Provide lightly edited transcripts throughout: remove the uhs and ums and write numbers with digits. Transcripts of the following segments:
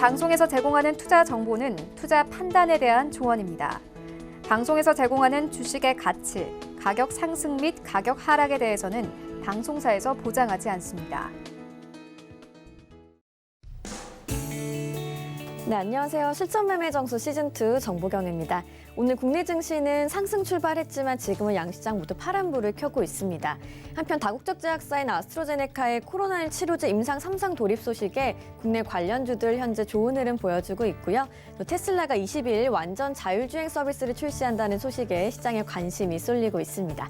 방송에서 제공하는 투자 정보는 투자 판단에 대한 조언입니다. 방송에서 제공하는 주식의 가치, 가격 상승 및 가격 하락에 대해서는 방송사에서 보장하지 않습니다. 네, 안녕하세요. 실전매매정수 시즌2 정보경입니다. 오늘 국내 증시는 상승 출발했지만 지금은 양시장 모두 파란불을 켜고 있습니다. 한편 다국적 제약사인 아스트라제네카의 코로나19 치료제 임상 3상 도입 소식에 국내 관련주들 현재 좋은 흐름 보여주고 있고요. 또 테슬라가 22일 완전 자율주행 서비스를 출시한다는 소식에 시장에 관심이 쏠리고 있습니다.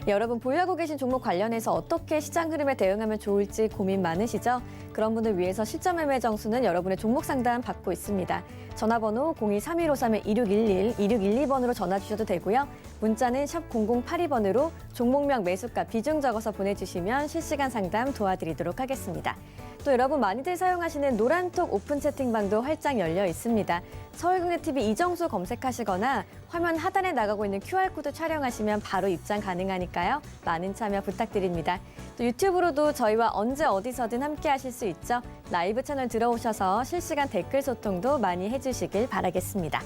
여러분 보유하고 계신 종목 관련해서 어떻게 시장 흐름에 대응하면 좋을지 고민 많으시죠? 그런 분들 위해서 실전매매정수는 여러분의 종목 상담 받고 있습니다. 전화번호 02-3153-2611, 2612번으로 전화 주셔도 되고요. 문자는 샵 0082번으로 종목명 매수가 비중 적어서 보내주시면 실시간 상담 도와드리도록 하겠습니다. 또 여러분 많이들 사용하시는 노란톡 오픈 채팅방도 활짝 열려 있습니다. 서울국내TV 이정수 검색하시거나 화면 하단에 나가고 있는 QR코드 촬영하시면 바로 입장 가능하니까요. 많은 참여 부탁드립니다. 또 유튜브로도 저희와 언제 어디서든 함께 하실 수 있죠. 라이브 채널 들어오셔서 실시간 댓글 소통도 많이 해주시길 바라겠습니다.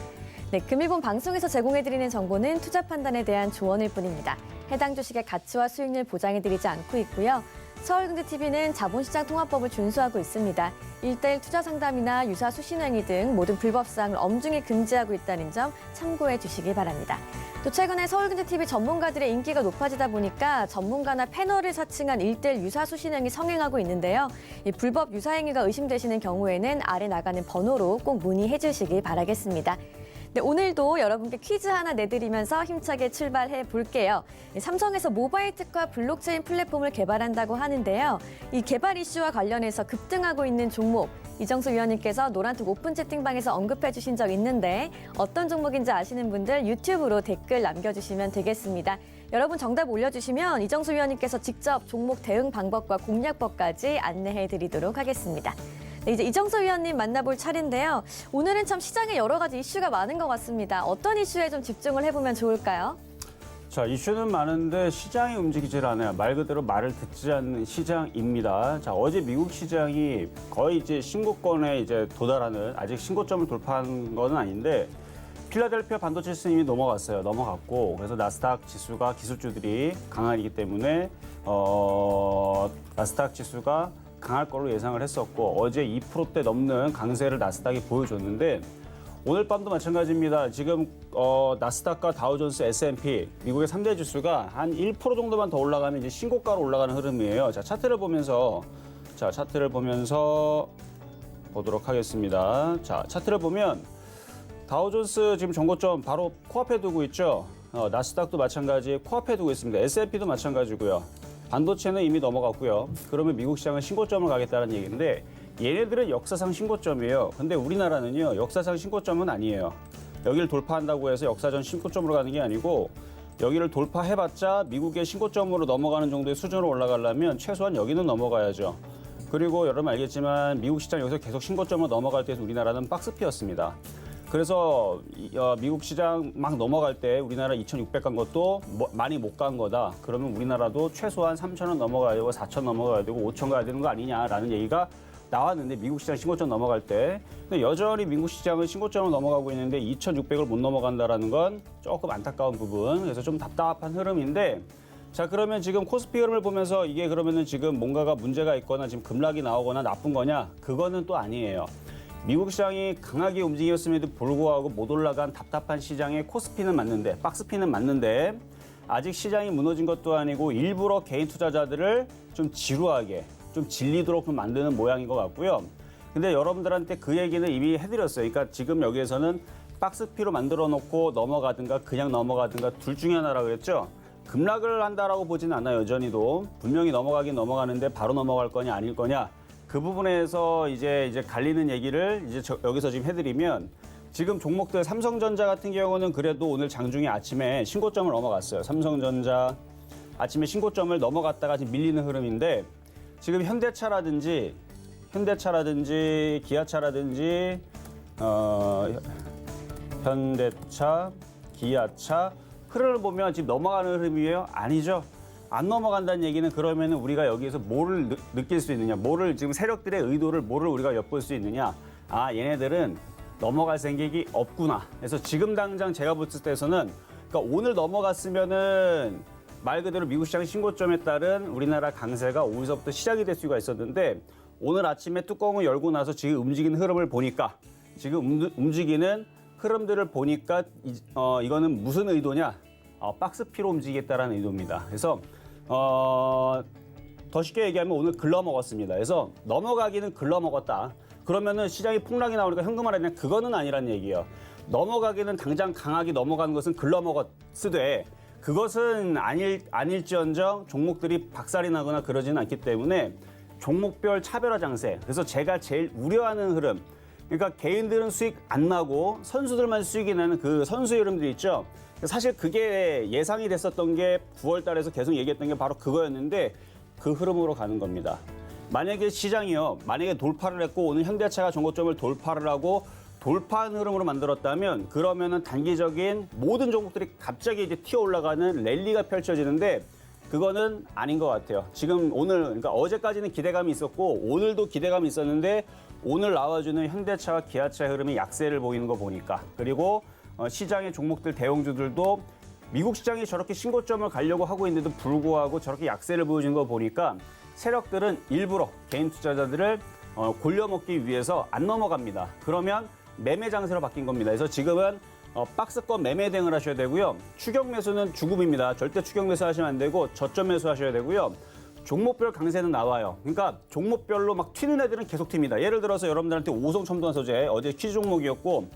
네, 금일본 방송에서 제공해드리는 정보는 투자 판단에 대한 조언일 뿐입니다. 해당 주식의 가치와 수익률 보장해드리지 않고 있고요. 서울경제TV는 자본시장 통합법을 준수하고 있습니다. 1:1 투자 상담이나 유사 수신행위 등 모든 불법사항을 엄중히 금지하고 있다는 점 참고해 주시기 바랍니다. 또 최근에 서울경제TV 전문가들의 인기가 높아지다 보니까 전문가나 패널을 사칭한 1:1 유사 수신행위 성행하고 있는데요. 이 불법 유사행위가 의심되시는 경우에는 아래 나가는 번호로 꼭 문의해 주시기 바라겠습니다. 네, 오늘도 여러분께 퀴즈 하나 내드리면서 힘차게 출발해 볼게요. 삼성에서 모바일 특화 블록체인 플랫폼을 개발한다고 하는데요. 이 개발 이슈와 관련해서 급등하고 있는 종목, 이정수 위원님께서 노란톡 오픈 채팅방에서 언급해 주신 적 있는데 어떤 종목인지 아시는 분들 유튜브로 댓글 남겨주시면 되겠습니다. 여러분 정답 올려주시면 이정수 위원님께서 직접 종목 대응 방법과 공략법까지 안내해 드리도록 하겠습니다. 네, 이제 이정수 위원님 만나볼 차례인데요. 오늘은 참 시장에 여러 가지 이슈가 많은 것 같습니다. 어떤 이슈에 좀 집중을 해보면 좋을까요? 자, 이슈는 많은데 시장이 움직이질 않아요. 말 그대로 말을 듣지 않는 시장입니다. 자, 어제 미국 시장이 거의 이제 신고권에 이제 도달하는, 아직 신고점을 돌파한 건 아닌데 필라델피아 반도체 수준이 넘어갔어요. 넘어갔고, 그래서 나스닥 지수가 기술주들이 강하기 때문에 나스닥 지수가 강할 걸로 예상을 했었고, 어제 2%대 넘는 강세를 나스닥이 보여줬는데 오늘 밤도 마찬가지입니다. 지금 나스닥과 다우존스, S&P 미국의 3대 지수가 한 1% 정도만 더 올라가면 이제 신고가로 올라가는 흐름이에요. 자, 차트를 보면서 보도록 하겠습니다. 자, 차트를 보면 다우존스 지금 정고점 바로 코앞에 두고 있죠. 나스닥도 마찬가지 코앞에 두고 있습니다. S&P도 마찬가지고요. 반도체는 이미 넘어갔고요. 그러면 미국 시장은 신고점을 가겠다는 얘기인데 얘네들은 역사상 신고점이에요. 근데 우리나라는요, 역사상 신고점은 아니에요. 여기를 돌파한다고 해서 역사전 신고점으로 가는 게 아니고 여기를 돌파해봤자 미국의 신고점으로 넘어가는 정도의 수준으로 올라가려면 최소한 여기는 넘어가야죠. 그리고 여러분 알겠지만 미국 시장 여기서 계속 신고점으로 넘어갈 때 우리나라는 박스피였습니다. 그래서 미국 시장 막 넘어갈 때 우리나라 2,600 간 것도 많이 못 간 거다. 그러면 우리나라도 최소한 3,000원 넘어가야 되고 4,000 넘어가야 되고 5,000 가야 되는 거 아니냐라는 얘기가 나왔는데 미국 시장 신고점 넘어갈 때 근데 여전히 미국 시장은 신고점을 넘어가고 있는데 2,600을 못 넘어간다라는 건 조금 안타까운 부분. 그래서 좀 답답한 흐름인데 자, 그러면 지금 코스피 흐름을 보면서 이게 그러면은 지금 뭔가가 문제가 있거나 지금 급락이 나오거나 나쁜 거냐? 그거는 또 아니에요. 미국 시장이 강하게 움직였음에도 불구하고 못 올라간 답답한 시장에 코스피는 맞는데, 박스피는 맞는데 아직 시장이 무너진 것도 아니고 일부러 개인 투자자들을 좀 지루하게, 좀 질리도록 만드는 모양인 것 같고요. 근데 여러분들한테 그 얘기는 이미 해드렸어요. 그러니까 지금 여기에서는 박스피로 만들어 놓고 넘어가든가 그냥 넘어가든가 둘 중에 하나라고 그랬죠. 급락을 한다라고 보지는 않아요. 여전히도 분명히 넘어가긴 넘어가는데 바로 넘어갈 거냐 아닐 거냐. 그 부분에서 이제 갈리는 얘기를 여기서 지금 해드리면 지금 종목들 삼성전자 같은 경우는 그래도 오늘 장중에 아침에 신고점을 넘어갔어요. 삼성전자 아침에 신고점을 넘어갔다가 지금 밀리는 흐름인데 지금 현대차라든지 기아차라든지 현대차, 기아차 흐름을 보면 지금 넘어가는 흐름이에요? 아니죠. 안 넘어간다는 얘기는 그러면은 우리가 여기에서 뭐를 느낄 수 있느냐, 뭐를 지금 세력들의 의도를 뭐를 우리가 엿볼 수 있느냐, 아, 얘네들은 넘어갈 생각이 없구나. 그래서 지금 당장 제가 봤을 때에서는 그러니까 오늘 넘어갔으면은 말 그대로 미국 시장 신고점에 따른 우리나라 강세가 오늘서부터 시작이 될 수가 있었는데 오늘 아침에 뚜껑을 열고 나서 지금 움직이는 흐름을 보니까 지금 움직이는 흐름들을 보니까 이거는 무슨 의도냐? 박스 P로 움직이겠다라는 의도입니다. 그래서 더 쉽게 얘기하면 오늘 글러먹었습니다. 그래서 넘어가기는 글러먹었다. 그러면은 시장이 폭락이 나오니까 현금화라냐? 그거는 아니란 얘기예요. 넘어가기는 당장 강하게 넘어가는 것은 글러먹었으되 그것은 아닐지언정 종목들이 박살이 나거나 그러지는 않기 때문에 종목별 차별화 장세. 그래서 제가 제일 우려하는 흐름. 그러니까 개인들은 수익 안 나고 선수들만 수익이 나는 그 선수 흐름들이 있죠. 사실 그게 예상이 됐었던 게 9월 달에서 계속 얘기했던 게 바로 그거였는데 그 흐름으로 가는 겁니다. 만약에 시장이요. 만약에 돌파를 했고 오늘 현대차가 정고점을 돌파를 하고 돌파한 흐름으로 만들었다면 그러면은 단기적인 모든 종목들이 갑자기 이제 튀어 올라가는 랠리가 펼쳐지는데 그거는 아닌 것 같아요. 지금 오늘 그러니까 어제까지는 기대감이 있었고 오늘도 기대감이 있었는데 오늘 나와주는 현대차와 기아차 흐름이 약세를 보이는 거 보니까 그리고 시장의 종목들 대형주들도 미국 시장이 저렇게 신고점을 가려고 하고 있는데도 불구하고 저렇게 약세를 보여주는 거 보니까 세력들은 일부러 개인 투자자들을 골려먹기 위해서 안 넘어갑니다. 그러면 매매 장세로 바뀐 겁니다. 그래서 지금은 박스권 매매 대응을 하셔야 되고요. 추격 매수는 주급입니다. 절대 추격 매수 하시면 안 되고 저점 매수 하셔야 되고요. 종목별 강세는 나와요. 그러니까 종목별로 막 튀는 애들은 계속 튑니다. 예를 들어서 여러분들한테 오성 첨단 소재 어제 퀴즈 종목이었고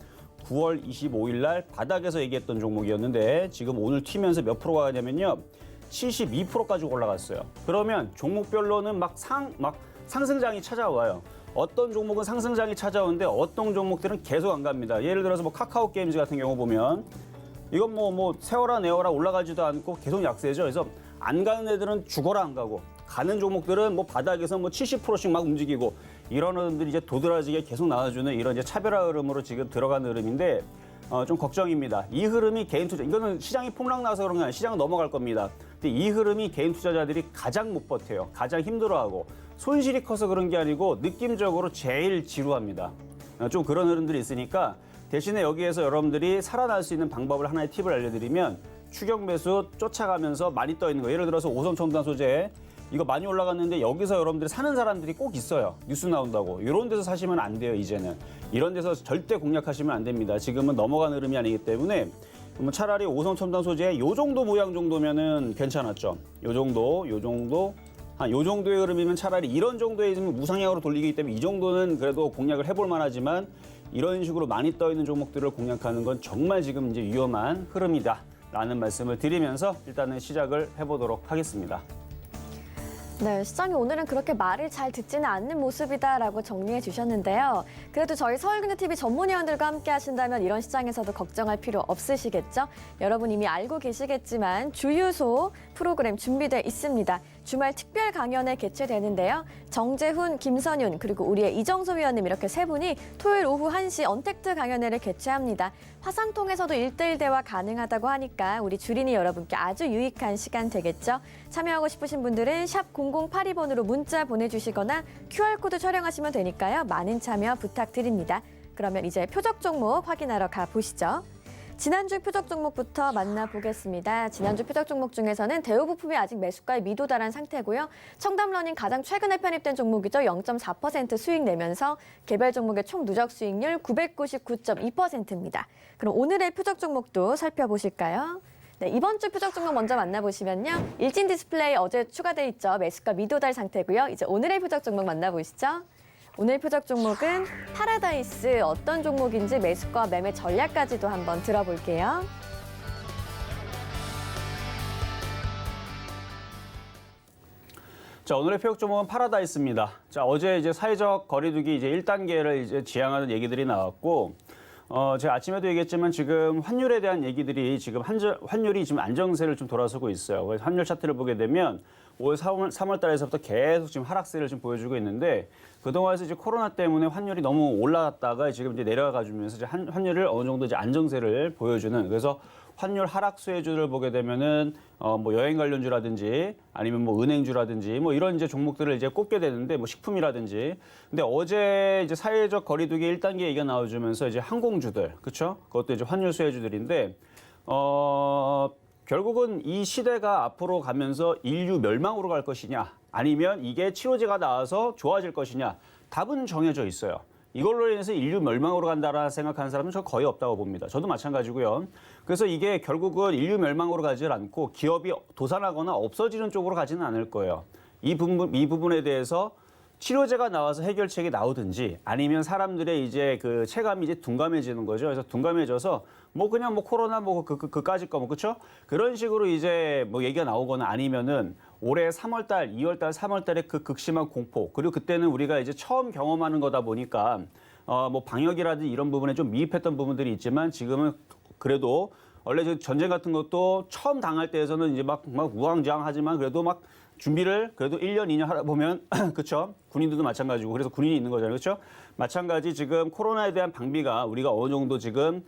9월 25일 날 바닥에서 얘기했던 종목이었는데 지금 오늘 튀면서 몇 프로가 가냐면요. 72%까지 올라갔어요. 그러면 종목별로는 막 상승장이 찾아와요. 어떤 종목은 상승장이 찾아오는데 어떤 종목들은 계속 안 갑니다. 예를 들어서 뭐 카카오 게임즈 같은 경우 보면 이건 뭐 세워라 내워라 올라가지도 않고 계속 약세죠. 그래서 안 가는 애들은 죽어라 안 가고 가는 종목들은 뭐 바닥에서 뭐 70%씩 막 움직이고 이런 흐름들이 이제 도드라지게 계속 나와주는 이런 이제 차별화 흐름으로 지금 들어가는 흐름인데 좀 걱정입니다. 이 흐름이 개인 투자 이거는 시장이 폭락 나서 그런 게 아니라 시장은 넘어갈 겁니다. 근데 이 흐름이 개인 투자자들이 가장 못 버텨요. 가장 힘들어하고 손실이 커서 그런 게 아니고 느낌적으로 제일 지루합니다. 좀 그런 흐름들이 있으니까 대신에 여기에서 여러분들이 살아날 수 있는 방법을 하나의 팁을 알려드리면 추격 매수 쫓아가면서 많이 떠 있는 거. 예를 들어서 오성 첨단 소재 이거 많이 올라갔는데 여기서 여러분들이 사는 사람들이 꼭 있어요. 뉴스 나온다고. 이런 데서 사시면 안 돼요, 이제는. 이런 데서 절대 공략하시면 안 됩니다. 지금은 넘어가는 흐름이 아니기 때문에 차라리 오성 첨단 소재 요 정도 모양 정도면은 괜찮았죠. 요 정도 한 요 정도의 흐름이면 차라리 이런 정도의 무상향으로 돌리기 때문에 이 정도는 그래도 공략을 해볼 만하지만 이런 식으로 많이 떠 있는 종목들을 공략하는 건 정말 지금 이제 위험한 흐름이다라는 말씀을 드리면서 일단은 시작을 해보도록 하겠습니다. 네, 시장이 오늘은 그렇게 말을 잘 듣지는 않는 모습이다라고 정리해 주셨는데요. 그래도 저희 서울금융TV 전문위원들과 함께 하신다면 이런 시장에서도 걱정할 필요 없으시겠죠? 여러분 이미 알고 계시겠지만 주유소 프로그램 준비돼 있습니다. 주말 특별 강연회 개최되는데요. 정재훈, 김선윤 그리고 우리의 이정소 위원님 이렇게 세 분이 토요일 오후 1시 언택트 강연회를 개최합니다. 화상통해서도 1:1 대화 가능하다고 하니까 우리 주린이 여러분께 아주 유익한 시간 되겠죠? 참여하고 싶으신 분들은 샵 0082번으로 문자 보내주시거나 QR코드 촬영하시면 되니까요. 많은 참여 부탁드립니다. 그러면 이제 표적 종목 확인하러 가보시죠. 지난주 표적 종목부터 만나보겠습니다. 지난주 표적 종목 중에서는 대우부품이 아직 매수가에 미도달한 상태고요. 청담러닝 가장 최근에 편입된 종목이죠. 0.4% 수익 내면서 개별 종목의 총 누적 수익률 999.2%입니다. 그럼 오늘의 표적 종목도 살펴보실까요? 네, 이번 주 표적 종목 먼저 만나보시면요. 일진 디스플레이 어제 추가돼 있죠. 매수가 미도달 상태고요. 이제 오늘의 표적 종목 만나보시죠. 오늘 표적 종목은 파라다이스 어떤 종목인지 매수가 매매 전략까지도 한번 들어볼게요. 자, 오늘의 표적 종목은 파라다이스입니다. 자, 어제 이제 사회적 거리두기 이제 1단계를 이제 지향하는 얘기들이 나왔고 제가 아침에도 얘기했지만 지금 환율에 대한 얘기들이 지금 환율이 지금 안정세를 좀 돌아서고 있어요. 그래서 환율 차트를 보게 되면 올 3월 달에서부터 계속 지금 하락세를 좀 보여주고 있는데 그동안에서 이제 코로나 때문에 환율이 너무 올라갔다가 지금 이제 내려가 주면서 이제 환율을 어느 정도 이제 안정세를 보여주는 그래서 환율 하락 수혜주를 보게 되면은 뭐 여행 관련주라든지 아니면 뭐 은행주라든지 뭐 이런 이제 종목들을 이제 꼽게 되는데 뭐 식품이라든지. 근데 어제 이제 사회적 거리두기 1단계 얘기가 나와주면서 이제 항공주들, 그렇죠? 그것도 이제 환율 수혜주들인데 결국은 이 시대가 앞으로 가면서 인류 멸망으로 갈 것이냐 아니면 이게 치료제가 나와서 좋아질 것이냐 답은 정해져 있어요. 이걸로 인해서 인류 멸망으로 간다라 생각하는 사람은 저 거의 없다고 봅니다. 저도 마찬가지고요. 그래서 이게 결국은 인류 멸망으로 가지 않고 기업이 도산하거나 없어지는 쪽으로 가지는 않을 거예요. 이 부분에 대해서 치료제가 나와서 해결책이 나오든지 아니면 사람들의 이제 그 체감이 이제 둔감해지는 거죠. 그래서 둔감해져서 뭐 그냥 뭐 코로나 뭐 그까짓 거 뭐 그렇죠? 그런 식으로 이제 뭐 얘기가 나오거나 아니면은 올해 3월 달, 2월 달, 3월 달에 그 극심한 공포 그리고 그때는 우리가 이제 처음 경험하는 거다 보니까 뭐 방역이라든지 이런 부분에 좀 미흡했던 부분들이 있지만 지금은 그래도 원래 저 전쟁 같은 것도 처음 당할 때에서는 이제 막 우왕좌왕하지만 그래도 막 준비를 그래도 1년, 2년 하다 보면 그렇죠? 군인들도 마찬가지고 그래서 군인이 있는 거잖아요. 그렇죠? 마찬가지 지금 코로나에 대한 방비가 우리가 어느 정도 지금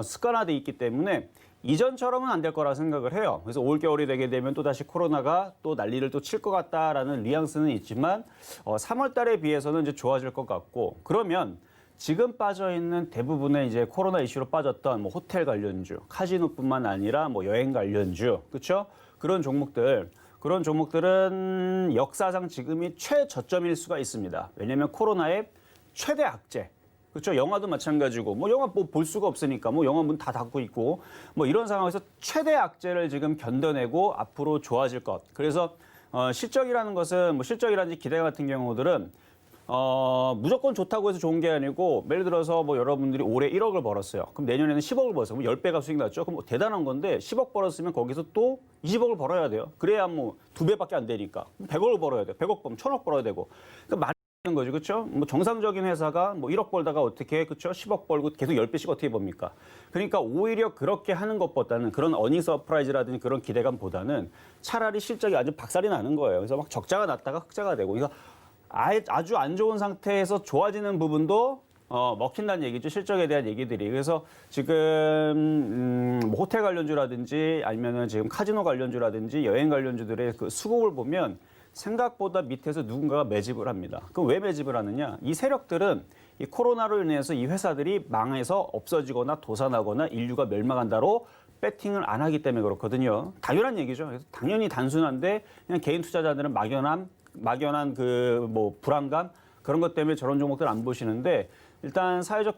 습관화돼 있기 때문에 이전처럼은 안 될 거라 생각을 해요. 그래서 올겨울이 되게 되면 또 다시 코로나가 또 난리를 또 칠 것 같다라는 뉘앙스는 있지만 3월 달에 비해서는 이제 좋아질 것 같고 그러면 지금 빠져 있는 대부분의 이제 코로나 이슈로 빠졌던 뭐 호텔 관련주, 카지노뿐만 아니라 뭐 여행 관련주, 그렇죠? 그런 종목들은 역사상 지금이 최저점일 수가 있습니다. 왜냐하면 코로나의 최대 악재. 그렇죠. 영화도 마찬가지고 뭐 영화 뭐 볼 수가 없으니까 뭐 영화 문 다 닫고 있고 뭐 이런 상황에서 최대 악재를 지금 견뎌내고 앞으로 좋아질 것. 그래서 실적이라는 것은 뭐 실적이라든지 기대 같은 경우들은 무조건 좋다고 해서 좋은 게 아니고 예를 들어서 뭐 여러분들이 올해 1억을 벌었어요. 그럼 내년에는 10억을 벌었어요. 그럼 10배가 수익 났죠. 그럼 뭐 대단한 건데 10억 벌었으면 거기서 또 20억을 벌어야 돼요. 그래야 뭐 2배밖에 안 되니까 100억을 벌어야 돼요. 100억 벌면 1000억 벌어야 되고. 그러니까 많은 거죠. 그렇죠? 뭐 정상적인 회사가 뭐 1억 벌다가 어떻게 그렇죠? 10억 벌고 계속 10배씩 어떻게 봅니까? 그러니까 오히려 그렇게 하는 것보다는 그런 어닝 서프라이즈라든지 그런 기대감보다는 차라리 실적이 아주 박살이 나는 거예요. 그래서 막 적자가 났다가 흑자가 되고 이거 아주 안 좋은 상태에서 좋아지는 부분도 먹힌다는 얘기죠. 실적에 대한 얘기들이. 그래서 지금 뭐 호텔 관련주라든지 아니면은 지금 카지노 관련주라든지 여행 관련주들의 그 수급을 보면 생각보다 밑에서 누군가가 매집을 합니다. 그럼 왜 매집을 하느냐? 이 세력들은 이 코로나로 인해서 이 회사들이 망해서 없어지거나 도산하거나 인류가 멸망한다로 배팅을 안 하기 때문에 그렇거든요. 당연한 얘기죠. 그래서 당연히 단순한데 그냥 개인 투자자들은 막연한 그 뭐 불안감 그런 것 때문에 저런 종목들 안 보시는데 일단 사회적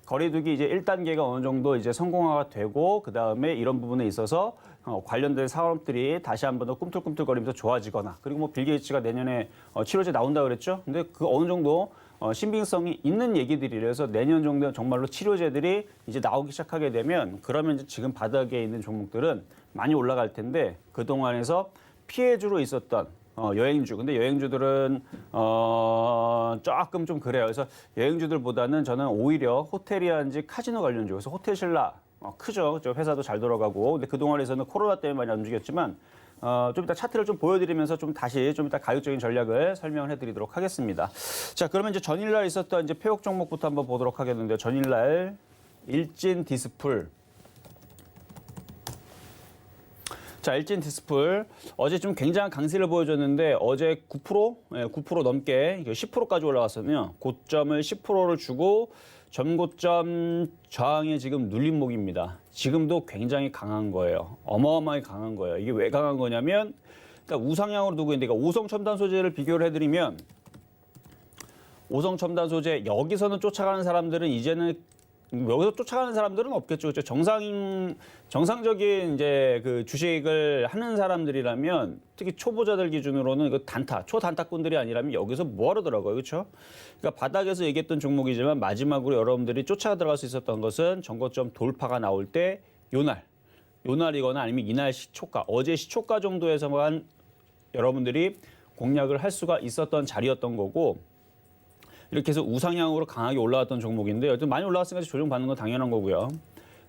거리두기 이제 1단계가 어느 정도 이제 성공화가 되고 그 다음에 이런 부분에 있어서 관련된 사업들이 다시 한번 더 꿈틀꿈틀거리면서 좋아지거나 그리고 뭐 빌 게이츠가 내년에 치료제 나온다 그랬죠. 근데 그 어느 정도 신빙성이 있는 얘기들이라서 내년 정도 정말로 치료제들이 이제 나오기 시작하게 되면 그러면 이제 지금 바닥에 있는 종목들은 많이 올라갈 텐데 그 동안에서 피해주로 있었던 여행주. 근데 여행주들은 조금 좀 그래요. 그래서 여행주들보다는 저는 오히려 호텔이라든지 카지노 관련주. 그래서 호텔신라 크죠. 저 회사도 잘 돌아가고. 근데 그 동안에서는 코로나 때문에 많이 안 움직였지만 좀 이따 차트를 좀 보여드리면서 좀 다시 좀 이따 가격적인 전략을 설명을 해드리도록 하겠습니다. 자, 그러면 이제 전일날 있었던 이제 폐업 종목부터 한번 보도록 하겠는데요. 전일날 일진 디스플. 자, 일진 디스플 어제 좀 굉장한 강세를 보여줬는데 어제 9% 넘게 10%까지 올라갔었네요. 고점을 10%를 주고 전고점 저항에 지금 눌림목입니다. 지금도 굉장히 강한 거예요. 어마어마하게 강한 거예요. 이게 왜 강한 거냐면 그러니까 우상향으로 두고 있는데 그러니까 오성 첨단 소재를 비교를 해드리면 오성 첨단 소재 여기서는 쫓아가는 사람들은 이제는 여기서 쫓아가는 사람들은 없겠죠. 그렇죠? 정상적인 이제 그 주식을 하는 사람들이라면 특히 초보자들 기준으로는 이거 초단타꾼들이 아니라면 여기서 뭐 하더라고요. 그렇죠? 그러니까 바닥에서 얘기했던 종목이지만 마지막으로 여러분들이 쫓아 들어갈 수 있었던 것은 전고점 돌파가 나올 때 요날이거나 아니면 이날 시초가, 어제 시초가 정도에서만 여러분들이 공략을 할 수가 있었던 자리였던 거고 이렇게 해서 우상향으로 강하게 올라왔던 종목인데 여튼 많이 올라왔으니까 조정받는 건 당연한 거고요.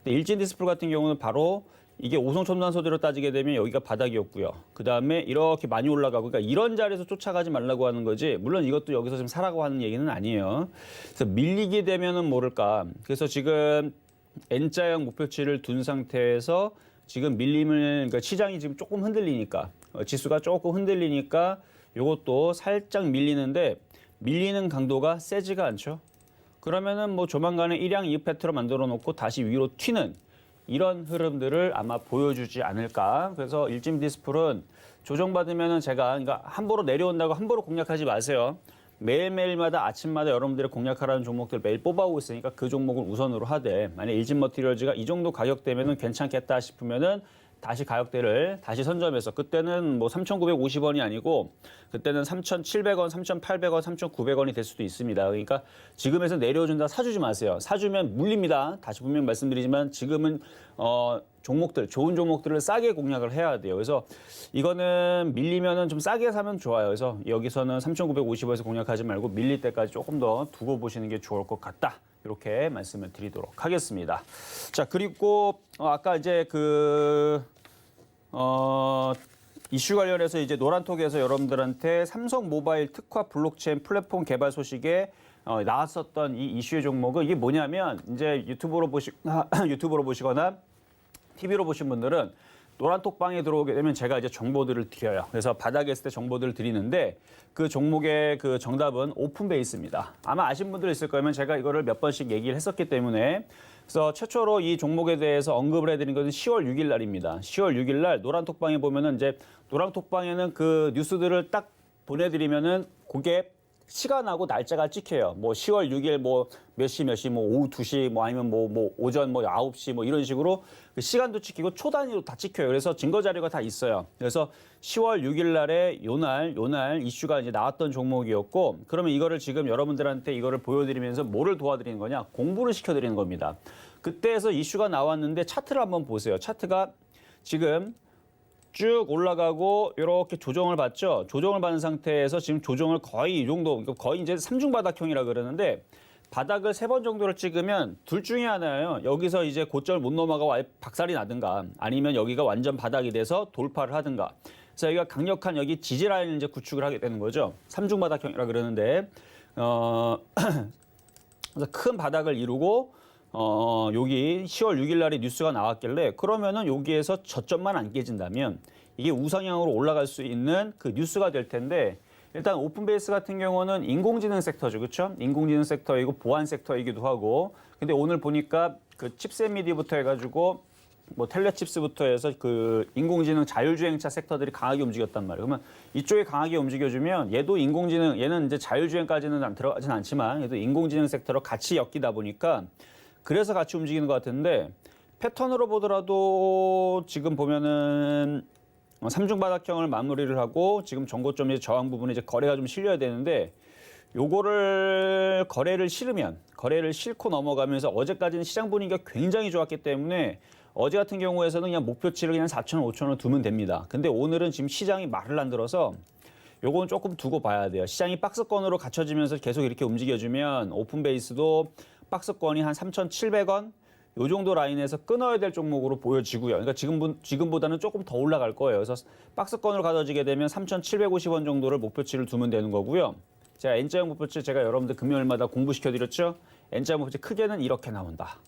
근데 일진 디스플 같은 경우는 바로 이게 오성 첨단 소재로 따지게 되면 여기가 바닥이었고요. 그 다음에 이렇게 많이 올라가고 그러니까 이런 자리에서 쫓아가지 말라고 하는 거지. 물론 이것도 여기서 지금 사라고 하는 얘기는 아니에요. 그래서 밀리게 되면은 모를까. 그래서 지금 N자형 목표치를 둔 상태에서 지금 밀림을, 그러니까 시장이 지금 조금 흔들리니까, 지수가 조금 흔들리니까 이것도 살짝 밀리는데 밀리는 강도가 세지가 않죠. 그러면은 뭐 조만간에 일양 이읍 패트로 만들어 놓고 다시 위로 튀는 이런 흐름들을 아마 보여주지 않을까. 그래서 일진 디스플은 조정받으면은 제가, 그러니까 함부로 내려온다고 함부로 공략하지 마세요. 매일매일마다 아침마다 여러분들이 공략하라는 종목들 매일 뽑아오고 있으니까 그 종목을 우선으로 하되, 만약 일진 머티리얼즈가 이 정도 가격대면은 괜찮겠다 싶으면은 다시 가격대를 다시 선점해서, 그때는 뭐 3,950원이 아니고 그때는 3,700원, 3,800원, 3,900원이 될 수도 있습니다. 그러니까 지금에서 내려준다 사주지 마세요. 사주면 물립니다. 다시 분명히 말씀드리지만 지금은 종목들, 좋은 종목들을 싸게 공략을 해야 돼요. 그래서 이거는 밀리면은 좀 싸게 사면 좋아요. 그래서 여기서는 3,950원에서 공략하지 말고 밀릴 때까지 조금 더 두고 보시는 게 좋을 것 같다. 이렇게 말씀을 드리도록 하겠습니다. 자, 그리고 아까 이제 이슈 관련해서 이제 노란톡에서 여러분들한테 삼성 모바일 특화 블록체인 플랫폼 개발 소식에 나왔었던 이 이슈의 종목은 이게 뭐냐면, 이제 유튜브로 보시거나 TV로 보신 분들은 노란톡방에 들어오게 되면 제가 이제 정보들을 드려요. 그래서 바닥에 있을 때 정보들을 드리는데 그 종목의 그 정답은 오픈베이스입니다. 아마 아신 분들 있을 거면 제가 이거를 몇 번씩 얘기를 했었기 때문에, 그래서 최초로 이 종목에 대해서 언급을 해드린 것은 10월 6일 날입니다. 10월 6일 날 노란톡방에 보면은 이제 노란톡방에는 그 뉴스들을 딱 보내드리면은 그게 시간하고 날짜가 찍혀요. 뭐 10월 6일 뭐 몇 시 뭐 오후 2시 뭐 아니면 뭐 오전 뭐 9시 뭐 이런 식으로 그 시간도 찍히고 초 단위로 다 찍혀요. 그래서 증거 자료가 다 있어요. 그래서 10월 6일 날에 요날 이슈가 이제 나왔던 종목이었고, 그러면 이거를 지금 여러분들한테 이거를 보여드리면서 뭐를 도와드리는 거냐? 공부를 시켜드리는 겁니다. 그때에서 이슈가 나왔는데 차트를 한번 보세요. 차트가 지금 쭉 올라가고 이렇게 조정을 받죠. 조정을 받은 상태에서 지금 조정을 거의 이 정도, 거의 이제 삼중바닥형이라 그러는데, 바닥을 3번 정도를 찍으면 둘 중에 하나예요. 여기서 이제 고점을 못 넘어가고 아예 박살이 나든가, 아니면 여기가 완전 바닥이 돼서 돌파를 하든가. 그래서 여기가 강력한 여기 지지 라인을 이제 구축을 하게 되는 거죠. 삼중바닥형이라 그러는데, 그래서 큰 바닥을 이루고 여기 10월 6일 날에 뉴스가 나왔길래, 그러면은 여기에서 저점만 안 깨진다면 이게 우상향으로 올라갈 수 있는 그 뉴스가 될 텐데, 일단 오픈베이스 같은 경우는 인공지능 섹터죠. 그렇죠? 인공지능 섹터이고 보안 섹터이기도 하고. 근데 오늘 보니까 그 칩셋 미디부터 해가지고 뭐 텔레칩스부터 해서 그 인공지능 자율주행차 섹터들이 강하게 움직였단 말이에요. 그러면 이쪽에 강하게 움직여주면 얘도 인공지능, 얘는 이제 자율주행까지는 들어가진 않지만 얘도 인공지능 섹터로 같이 엮이다 보니까 그래서 같이 움직이는 것 같은데, 패턴으로 보더라도 지금 보면은 삼중바닥형을 마무리를 하고 지금 전고점의 저항 부분에 이제 거래가 좀 실려야 되는데, 요거를 거래를 싫고 넘어가면서 어제까지는 시장 분위기가 굉장히 좋았기 때문에 어제 같은 경우에서는 그냥 목표치를 그냥 4,000원, 5,000원 두면 됩니다. 근데 오늘은 지금 시장이 말을 안 들어서 요건 조금 두고 봐야 돼요. 시장이 박스권으로 갖춰지면서 계속 이렇게 움직여주면 오픈베이스도 박스권이 한 3,700원 요 정도 라인에서 끊어야 될 종목으로 보여지고요. 그러니까 지금보다는 조금 더 올라갈 거예요. 그래서 박스권으로 가져지게 되면 3,750원 정도를 목표치를 두면 되는 거고요. 제가 N자형 목표치 제가 여러분들 금요일마다 공부시켜드렸죠. N자형 목표치 크게는 이렇게 나온다.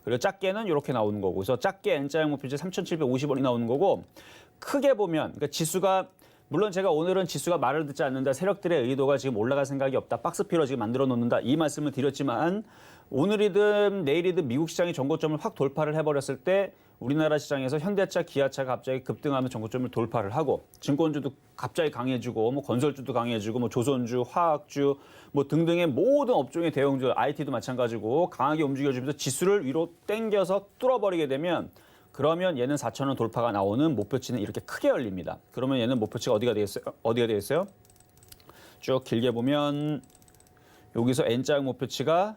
그리고 작게는 이렇게 나오는 거고. 그래서 작게 N자형 목표치 3,750원이 나오는 거고, 크게 보면 그러니까 지수가, 물론 제가 오늘은 지수가 말을 듣지 않는다, 세력들의 의도가 지금 올라갈 생각이 없다, 박스피로 지금 만들어 놓는다, 이 말씀을 드렸지만, 오늘이든 내일이든 미국 시장이 전고점을 확 돌파를 해버렸을 때 우리나라 시장에서 현대차, 기아차가 갑자기 급등하면서 전고점을 돌파를 하고, 증권주도 갑자기 강해지고, 뭐 건설주도 강해지고, 뭐 조선주, 화학주, 뭐 등등의 모든 업종의 대형주, IT도 마찬가지고 강하게 움직여주면서 지수를 위로 당겨서 뚫어버리게 되면, 그러면 얘는 4,000원 돌파가 나오는 목표치는 이렇게 크게 열립니다. 그러면 얘는 목표치가 어디가 되겠어요? 쭉 길게 보면 여기서 N자형 목표치가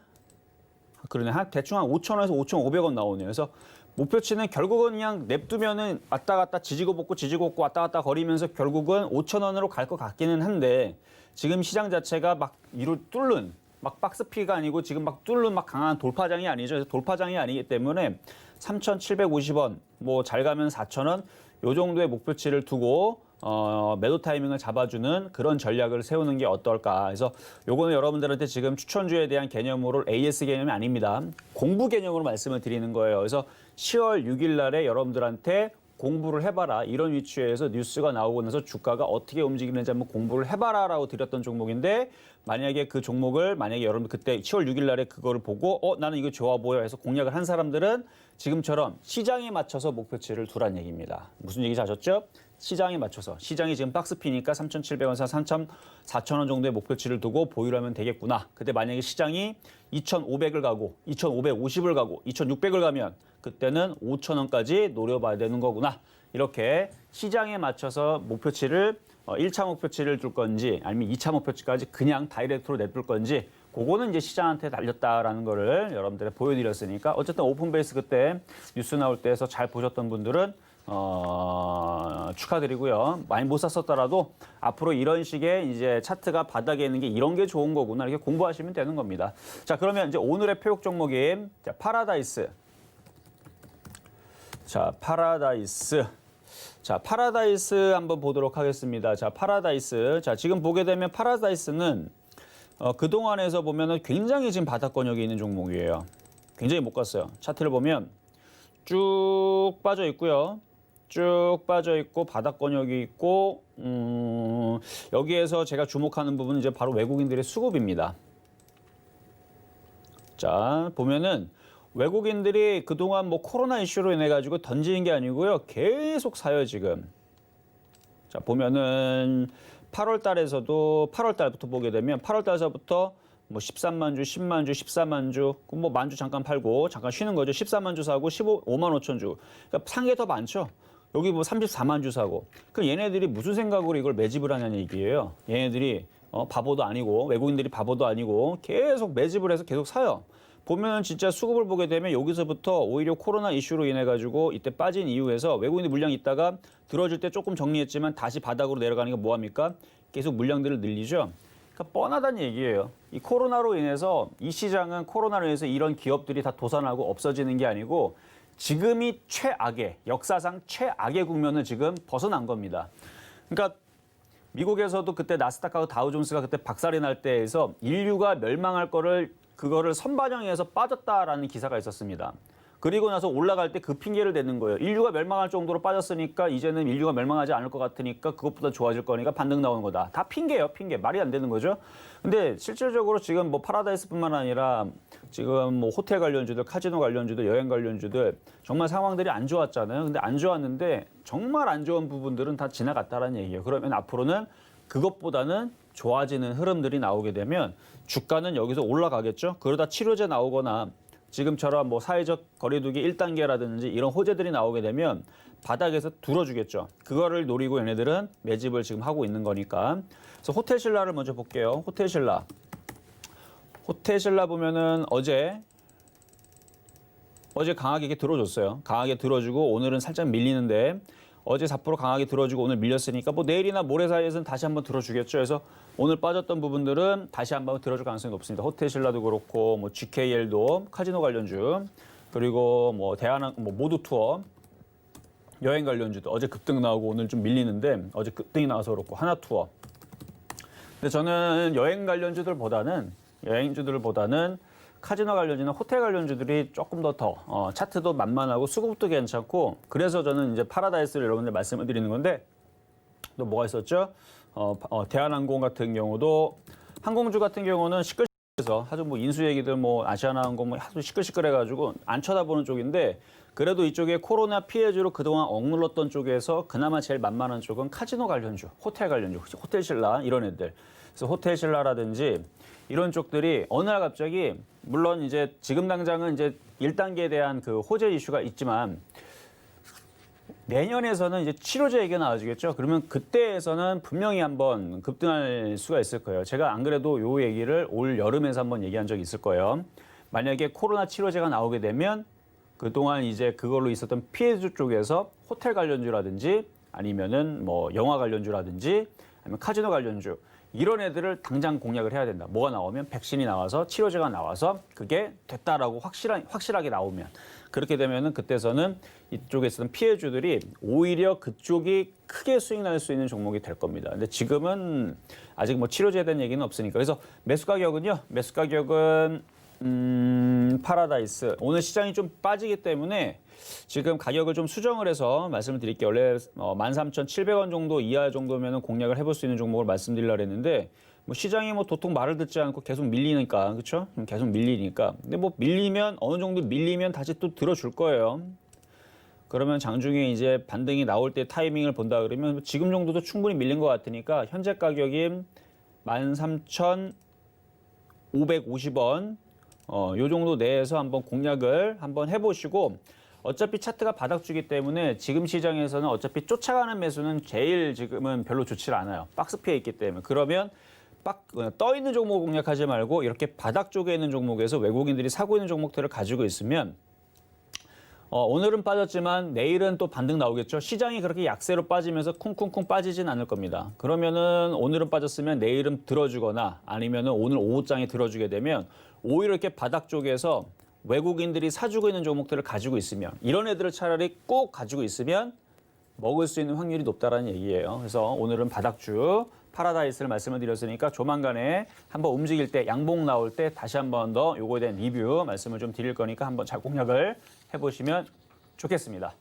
그러네, 대충 한 5,000원에서 5,500원 나오네요. 그래서 목표치는 결국은 그냥 냅두면은 왔다 갔다 지지고 볶고 왔다 갔다 거리면서 결국은 5,000원으로 갈 것 같기는 한데, 지금 시장 자체가 막 위로 뚫는, 막 박스피가 아니고 지금 막 뚫는 막 강한 돌파장이 아니죠. 그래서 돌파장이 아니기 때문에 3,750원, 뭐 잘 가면 4,000원 요 정도의 목표치를 두고 매도 타이밍을 잡아주는 그런 전략을 세우는 게 어떨까. 그래서 요거는 여러분들한테 지금 추천주에 대한 개념으로 AS 개념이 아닙니다. 공부 개념으로 말씀을 드리는 거예요. 그래서 10월 6일 날에 여러분들한테 공부를 해봐라. 이런 위치에서 뉴스가 나오고 나서 주가가 어떻게 움직이는지 한번 공부를 해봐라라고 드렸던 종목인데 만약에 그 종목을 만약에 여러분 그때 10월 6일 날에 그거를 보고 나는 이거 좋아 보여 해서 공략을 한 사람들은 지금처럼 시장에 맞춰서 목표치를 두란 얘기입니다. 무슨 얘기인지 아셨죠? 시장에 맞춰서. 시장이 지금 박스피니까 3,700원에서 3,400원 정도의 목표치를 두고 보유를 하면 되겠구나. 그때 만약에 시장이 2,500을 가고 2,550을 가고 2,600을 가면 그때는 5,000원까지 노려봐야 되는 거구나. 이렇게 시장에 맞춰서 목표치를 1차 목표치를 둘 건지 아니면 2차 목표치까지 그냥 다이렉트로 내둘 건지 그거는 이제 시장한테 달렸다라는 거를 여러분들에 보여드렸으니까 어쨌든 오픈베이스 그때 뉴스 나올 때에서 잘 보셨던 분들은 축하드리고요. 많이 못 샀었더라도 앞으로 이런 식의 이제 차트가 바닥에 있는 게 이런 게 좋은 거구나 이렇게 공부하시면 되는 겁니다. 자, 그러면 이제 오늘의 표육 종목인 파라다이스. 자, 파라다이스. 자, 파라다이스 한번 보도록 하겠습니다. 자, 파라다이스. 자, 지금 보게 되면 파라다이스는 그동안에서 보면은 굉장히 지금 바닥권역에 있는 종목이에요. 굉장히 못 갔어요. 차트를 보면 쭉 빠져 있고요. 쭉 빠져 있고 바닥권역이 있고 여기에서 제가 주목하는 부분은 이제 바로 외국인들의 수급입니다. 자, 보면은 외국인들이 그동안 뭐 코로나 이슈로 인해 가지고 던지는 게 아니고요. 계속 사요, 지금. 자, 보면은 8월 달에서도 8월 달부터 보게 되면 8월 달서부터 뭐 13만 주, 10만 주, 14만 주, 뭐 만 주 잠깐 팔고 잠깐 쉬는 거죠. 14만 주 사고 5만 5천 주. 그러니까 산 게 더 많죠. 여기 뭐 34만 주 사고. 그럼 얘네들이 무슨 생각으로 이걸 매집을 하냐는 얘기예요. 얘네들이 바보도 아니고 외국인들이 바보도 아니고 계속 매집을 해서 계속 사요. 보면 진짜 수급을 보게 되면 여기서부터 오히려 코로나 이슈로 인해 가지고 이때 빠진 이후에서 외국인들 물량이 있다가 들어줄 때 조금 정리했지만 다시 바닥으로 내려가는 게 뭐합니까? 계속 물량들을 늘리죠. 그러니까 뻔하다는 얘기예요. 이 코로나로 인해서 이 시장은 코로나로 인해서 이런 기업들이 다 도산하고 없어지는 게 아니고 지금이 최악의 역사상 최악의 국면을 지금 벗어난 겁니다. 그러니까 미국에서도 그때 나스닥하고 다우존스가 그때 박살이 날 때에서 인류가 멸망할 거를 그거를 선반영해서 빠졌다라는 기사가 있었습니다. 그리고 나서 올라갈 때 그 핑계를 대는 거예요. 인류가 멸망할 정도로 빠졌으니까 이제는 인류가 멸망하지 않을 것 같으니까 그것보다 좋아질 거니까 반등 나오는 거다. 다 핑계예요, 핑계. 말이 안 되는 거죠. 근데 실질적으로 지금 뭐 파라다이스뿐만 아니라 지금 뭐 호텔 관련주들, 카지노 관련주들, 여행 관련주들 정말 상황들이 안 좋았잖아요. 근데 안 좋았는데 정말 안 좋은 부분들은 다 지나갔다라는 얘기예요. 그러면 앞으로는 그것보다는 좋아지는 흐름들이 나오게 되면 주가는 여기서 올라가겠죠. 그러다 치료제 나오거나 지금처럼 뭐 사회적 거리두기 1단계라든지 이런 호재들이 나오게 되면 바닥에서 들어주겠죠. 그거를 노리고 얘네들은 매집을 지금 하고 있는 거니까. 그래서 호텔신라를 먼저 볼게요. 호텔신라. 호텔신라 보면은 어제 강하게 이렇게 들어줬어요. 강하게 들어주고 오늘은 살짝 밀리는데 어제 4% 강하게 들어주고 오늘 밀렸으니까 뭐 내일이나 모레 사이에서는 다시 한번 들어주겠죠. 그래서 오늘 빠졌던 부분들은 다시 한번 들어줄 가능성이 높습니다. 호텔신라도 그렇고 뭐 GKL도 카지노 관련주 그리고 뭐 대한항 뭐 모두투어 여행 관련주도 어제 급등 나오고 오늘 좀 밀리는데 어제 급등이 나와서 그렇고 하나투어. 근데 저는 여행 관련주들보다는 카지노 관련주나 호텔 관련주들이 조금 더 차트도 만만하고 수급도 괜찮고 그래서 저는 이제 파라다이스를 여러분들 말씀을 드리는 건데 또 뭐가 있었죠? 대한항공 같은 경우도 항공주 같은 경우는 시끌시끌해서 아주 뭐 인수 얘기들 뭐 아시아나항공 뭐 아주 시끌시끌해가지고 안 쳐다보는 쪽인데 그래도 이쪽에 코로나 피해주로 그동안 억눌렀던 쪽에서 그나마 제일 만만한 쪽은 카지노 관련주, 호텔 관련주, 호텔신라 이런 애들. 그래서 호텔신라라든지 이런 쪽들이 어느 날 갑자기 물론 이제 지금 당장은 이제 1단계에 대한 그 호재 이슈가 있지만 내년에서는 이제 치료제 얘기가 나와지겠죠. 그러면 그때에서는 분명히 한번 급등할 수가 있을 거예요. 제가 안 그래도 요 얘기를 올 여름에서 한번 얘기한 적이 있을 거예요. 만약에 코로나 치료제가 나오게 되면 그동안 이제 그걸로 있었던 피해주 쪽에서 호텔 관련주라든지 아니면은 뭐 영화 관련주라든지 아니면 카지노 관련주 이런 애들을 당장 공략을 해야 된다. 뭐가 나오면 백신이 나와서 치료제가 나와서 그게 됐다라고 확실하게 나오면 그렇게 되면은 그때서는 이쪽에 있었던 피해주들이 오히려 그쪽이 크게 수익 날 수 있는 종목이 될 겁니다. 근데 지금은 아직 뭐 치료제에 대한 얘기는 없으니까. 그래서 매수 가격은요. 매수 가격은 파라다이스 오늘 시장이 좀 빠지기 때문에 지금 가격을 좀 수정을 해서 말씀을 드릴게요. 원래 13,700원 정도 이하 정도면 공략을 해볼 수 있는 종목을 말씀드리려고 했는데 뭐 시장이 뭐 도통 말을 듣지 않고 계속 밀리니까 그렇죠? 계속 밀리니까. 근데 뭐 밀리면 어느 정도 밀리면 다시 또 들어줄 거예요. 그러면 장중에 이제 반등이 나올 때 타이밍을 본다 그러면 지금 정도도 충분히 밀린 것 같으니까 현재 가격이 13,550원 요 정도 내에서 한번 공략을 한번 해보시고 어차피 차트가 바닥주기 때문에 지금 시장에서는 어차피 쫓아가는 매수는 제일 지금은 별로 좋지 않아요. 박스 피해 있기 때문에. 그러면 떠 있는 종목 공략하지 말고 이렇게 바닥 쪽에 있는 종목에서 외국인들이 사고 있는 종목들을 가지고 있으면 오늘은 빠졌지만 내일은 또 반등 나오겠죠. 시장이 그렇게 약세로 빠지면서 쿵쿵쿵 빠지진 않을 겁니다. 그러면은 오늘은 빠졌으면 내일은 들어주거나 아니면은 오늘 오후장에 들어주게 되면 오히려 이렇게 바닥 쪽에서 외국인들이 사주고 있는 종목들을 가지고 있으면 이런 애들을 차라리 꼭 가지고 있으면 먹을 수 있는 확률이 높다라는 얘기예요. 그래서 오늘은 바닥주 파라다이스를 말씀을 드렸으니까 조만간에 한번 움직일 때 양봉 나올 때 다시 한번 더 요거에 대한 리뷰 말씀을 좀 드릴 거니까 한번 잘 공략을 해보시면 좋겠습니다.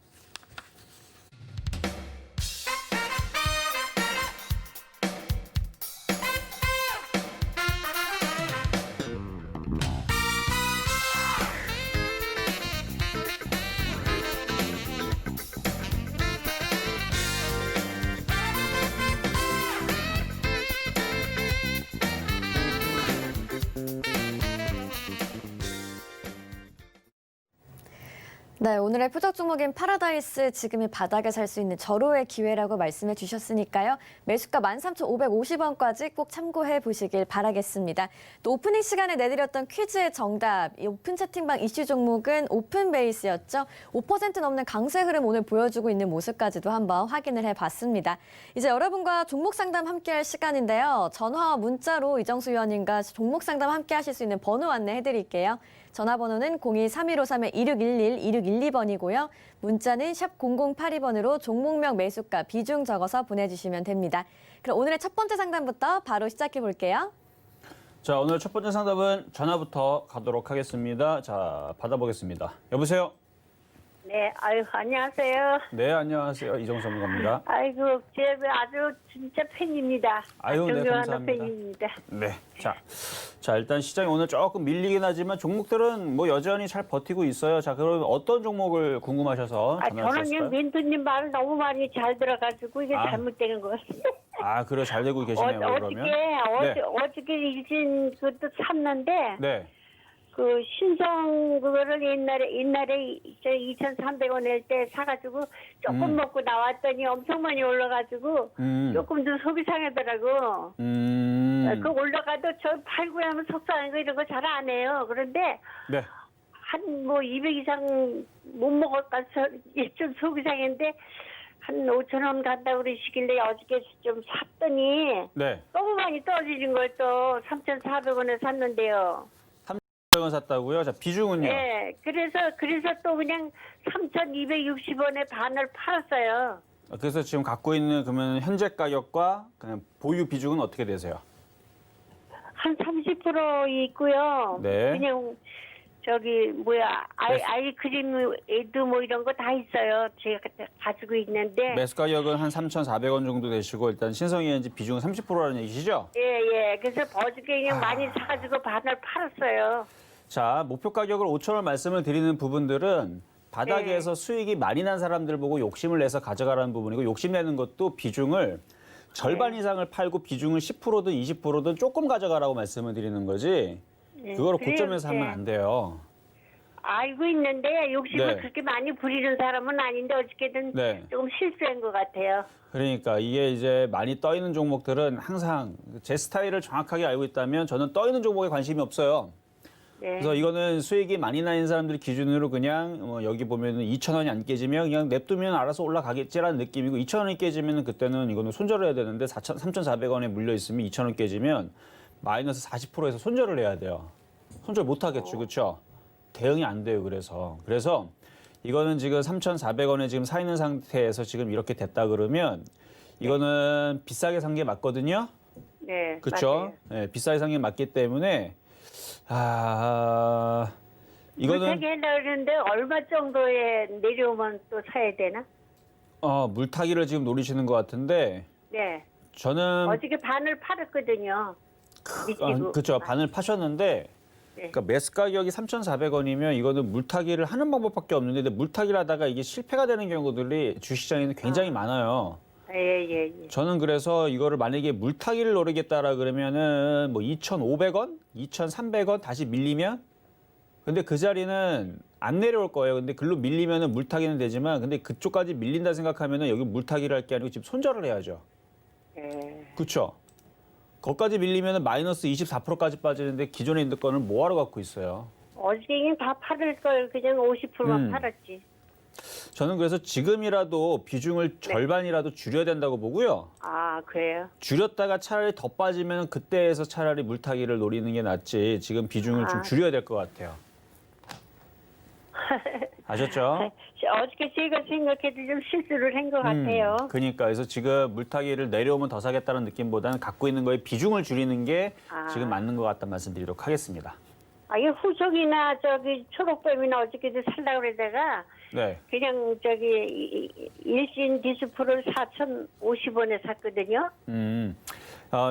네, 오늘의 표적 종목인 파라다이스 지금이 바닥에 살 수 있는 절호의 기회라고 말씀해 주셨으니까요. 매수가 13,550원까지 꼭 참고해 보시길 바라겠습니다. 또 오프닝 시간에 내드렸던 퀴즈의 정답, 이 오픈 채팅방 이슈 종목은 오픈 베이스였죠. 5% 넘는 강세 흐름 오늘 보여주고 있는 모습까지도 한번 확인을 해봤습니다. 이제 여러분과 종목 상담 함께할 시간인데요. 전화와 문자로 이정수 위원님과 종목 상담 함께 하실 수 있는 번호 안내해드릴게요. 전화번호는 02-3153-2611, 2612번이고요. 문자는 샵 0082번으로 종목명 매수가 비중 적어서 보내주시면 됩니다. 그럼 오늘의 첫 번째 상담부터 바로 시작해 볼게요. 자, 오늘 첫 번째 상담은 전화부터 가도록 하겠습니다. 자, 받아보겠습니다. 여보세요? 네, 아유, 안녕하세요. 네, 안녕하세요. 이정수 전문가입니다. 아이고, 제가 아주 진짜 팬입니다. 아유, 네, 존경하는 감사합니다. 팬입니다. 네, 자, 일단 시장이 오늘 조금 밀리긴 하지만 종목들은 뭐 여전히 잘 버티고 있어요. 자, 그럼 어떤 종목을 궁금하셔서 아, 전화 저는 주셨을까요? 민두님 말 너무 많이 잘 들어가지고 이게 잘못된 거예요. 아, 그래 잘 되고 계시네요. 그러면. 어저께 일진 그것도 샀는데, 네. 그 신성 그거를 옛날에 2,300원 낼 때 사가지고 조금 먹고 나왔더니 엄청 많이 올라가지고 조금 더 속이 상하더라고. 그 올라가도 저 팔고 하면 속상한 거 이런 거 잘 안 해요. 그런데 네. 한 뭐 200 이상 못 먹어서 좀 속이 상했는데 한 5,000원 간다 그러시길래 어저께 좀 샀더니 네. 너무 많이 떨어지는 걸 또 3,400원에 샀는데요. 300원 샀다고요? 자, 비중은요? 네, 그래서 또 그냥 3,260원에 반을 팔았어요. 그래서 지금 갖고 있는 그러면 현재 가격과 그냥 보유 비중은 어떻게 되세요? 한 30% 있고요. 네. 그냥 저기 아이크림, 에드 뭐 이런 거 다 있어요. 제가 가지고 있는데. 매수 가격은 한 3,400원 정도 되시고 일단 신성이엔지 비중은 30%라는 얘기시죠? 예. 그래서 버즈게 그냥 많이 사가지고 반을 팔았어요. 자, 목표 가격을 5,000원 말씀을 드리는 부분들은 바닥에서 수익이 많이 난 사람들 보고 욕심을 내서 가져가라는 부분이고 욕심내는 것도 비중을 절반 이상을 팔고 비중을 10%든 20%든 조금 가져가라고 말씀을 드리는 거지. 그거를 그래요, 고점에서 하면 안 돼요. 알고 있는데 욕심을 네. 그렇게 많이 부리는 사람은 아닌데 어떻게든 네. 조금 실수한 것 같아요. 그러니까 이게 이제 많이 떠 있는 종목들은 항상 제 스타일을 정확하게 알고 있다면 저는 떠 있는 종목에 관심이 없어요. 네. 그래서 이거는 수익이 많이 나는 사람들 기준으로 그냥 여기 보면은 2,000원이 안 깨지면 그냥 냅두면 알아서 올라가겠지라는 느낌이고 2,000원이 깨지면은 그때는 이거는 손절을 해야 되는데 3,400원에 물려 있으면 2,000원 깨지면 마이너스 40%에서 손절을 해야 돼요. 손절 못 하겠죠. 그렇죠? 대응이 안 돼요. 그래서 이거는 지금 3,400원에 지금 사 있는 상태에서 지금 이렇게 됐다 그러면 이거는 비싸게 산 게 맞거든요. 네. 그렇죠? 네, 비싸게 산 게 맞기 때문에 이거는 물타기 하려고 그러는데 얼마 정도에 내려오면 또 사야 되나? 물타기를 지금 노리시는 것 같은데 네. 저는 어저께 반을 팔았거든요. 미치고. 그렇죠. 반을 파셨는데 네. 그러니까 매수 가격이 3,400원이면 이거는 물타기를 하는 방법밖에 없는데 근데 물타기를 하다가 이게 실패가 되는 경우들이 주식시장에는 굉장히 많아요. 예. 저는 그래서 이거를 만약에 물타기를 노리겠다라 그러면은 뭐 2,500원, 2,300원 다시 밀리면 근데 그 자리는 안 내려올 거예요. 근데 글로 밀리면은 물타기는 되지만 근데 그쪽까지 밀린다 생각하면은 여기 물타기를 할 게 아니고 지금 손절을 해야죠. 예. 그렇죠? 거기까지 밀리면은 마이너스 24%까지 빠지는데 기존에 있는 거는 뭐하러 갖고 있어요? 어저께 다 팔을 걸 그냥 50%만 팔았지. 저는 그래서 지금이라도 비중을 절반이라도 줄여야 된다고 보고요. 아, 그래요? 줄였다가 차라리 더 빠지면 그때에서 차라리 물타기를 노리는 게 낫지. 지금 비중을 좀 줄여야 될 것 같아요. 아셨죠? 어저께 제가 생각해도 좀 실수를 한 것 같아요. 그러니까 그래서 지금 물타기를 내려오면 더 사겠다는 느낌보다는 갖고 있는 거에 비중을 줄이는 게 지금 맞는 것 같다는 말씀드리도록 하겠습니다. 이 후속이나 저기 초록뱀이나 어저께도 살라고 그러다가 네. 그냥 저기 일신 디스프를 4,050원에 샀거든요.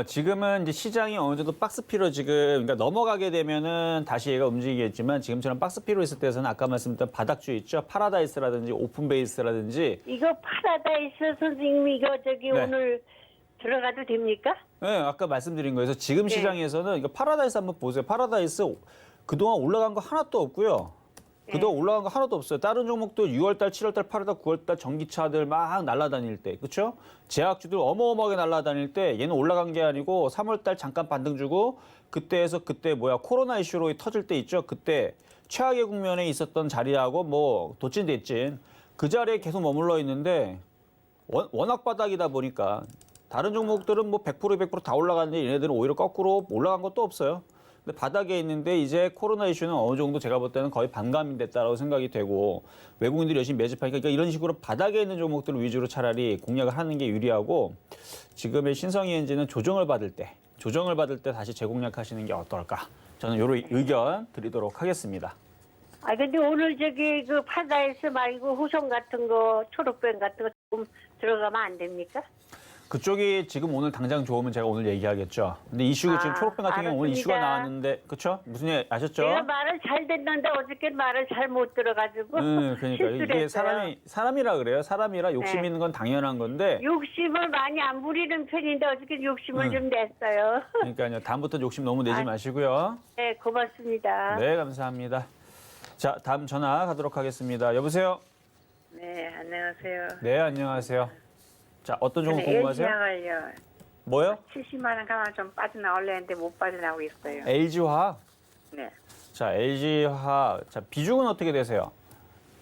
지금은 이제 시장이 어느 정도 박스피로 지금 그러니까 넘어가게 되면은 다시 얘가 움직이겠지만 지금처럼 박스피로 있을 때에서는 아까 말씀드렸던 바닥주 있죠. 파라다이스라든지 오픈베이스라든지 이거 파라다이스 선생님 이거 저기 네. 오늘 들어가도 됩니까? 네, 아까 말씀드린 거에서 지금 시장에서는 이거 파라다이스 한번 보세요. 파라다이스 그동안 올라간 거 하나도 없고요. 그동안 올라간 거 하나도 없어요. 다른 종목도 6월달, 7월달, 8월달, 9월달 전기차들 막 날아다닐 때, 그렇죠? 제약주들 어마어마하게 날아다닐 때 얘는 올라간 게 아니고 3월달 잠깐 반등 주고 그때에서 그때 코로나 이슈로 터질 때 있죠. 그때 최악의 국면에 있었던 자리하고 뭐 도찐대찐 그 자리에 계속 머물러 있는데 워낙 바닥이다 보니까 다른 종목들은 뭐 100%, 200% 다 올라가는데 얘네들은 오히려 거꾸로 올라간 것도 없어요. 근데 바닥에 있는데 이제 코로나 이슈는 어느 정도 제가 볼 때는 거의 반감이 됐다라고 생각이 되고 외국인들이 열심히 매집하니까 그러니까 이런 식으로 바닥에 있는 종목들 위주로 차라리 공략을 하는 게 유리하고 지금의 신성이 엔진은 조정을 받을 때 다시 재공략하시는 게 어떨까? 저는 이런 의견 드리도록 하겠습니다. 근데 오늘 저기 그 파라다이스 말고 후성 같은 거 초록뱀 같은 거 조금 들어가면 안 됩니까? 그쪽이 지금 오늘 당장 좋으면 제가 오늘 얘기하겠죠. 근데 이슈가 지금 초록뱀 같은 경우 오늘 이슈가 알았습니다. 나왔는데 그렇죠? 무슨 일 아셨죠? 내가 말을 잘 듣는데 어저께 말을 잘 못 들어가지고 그러니까 실수를 이게 했어요. 사람이라 그래요. 사람이라 욕심 네. 있는 건 당연한 건데. 욕심을 많이 안 부리는 편인데 어저께 욕심을 좀 냈어요. 그러니까요. 다음부터 욕심 너무 내지 마시고요. 네, 고맙습니다. 네, 감사합니다. 자, 다음 전화 가도록 하겠습니다. 여보세요. 네, 안녕하세요. 네, 안녕하세요. 자, 어떤 종목 궁금하세요? LG화학을요. 뭐요? 70만 원 가만 좀 빠져나올려 했는데 못 빠져나오고 있어요. LG화학. 네. 자, LG화학. 자, 비중은 어떻게 되세요?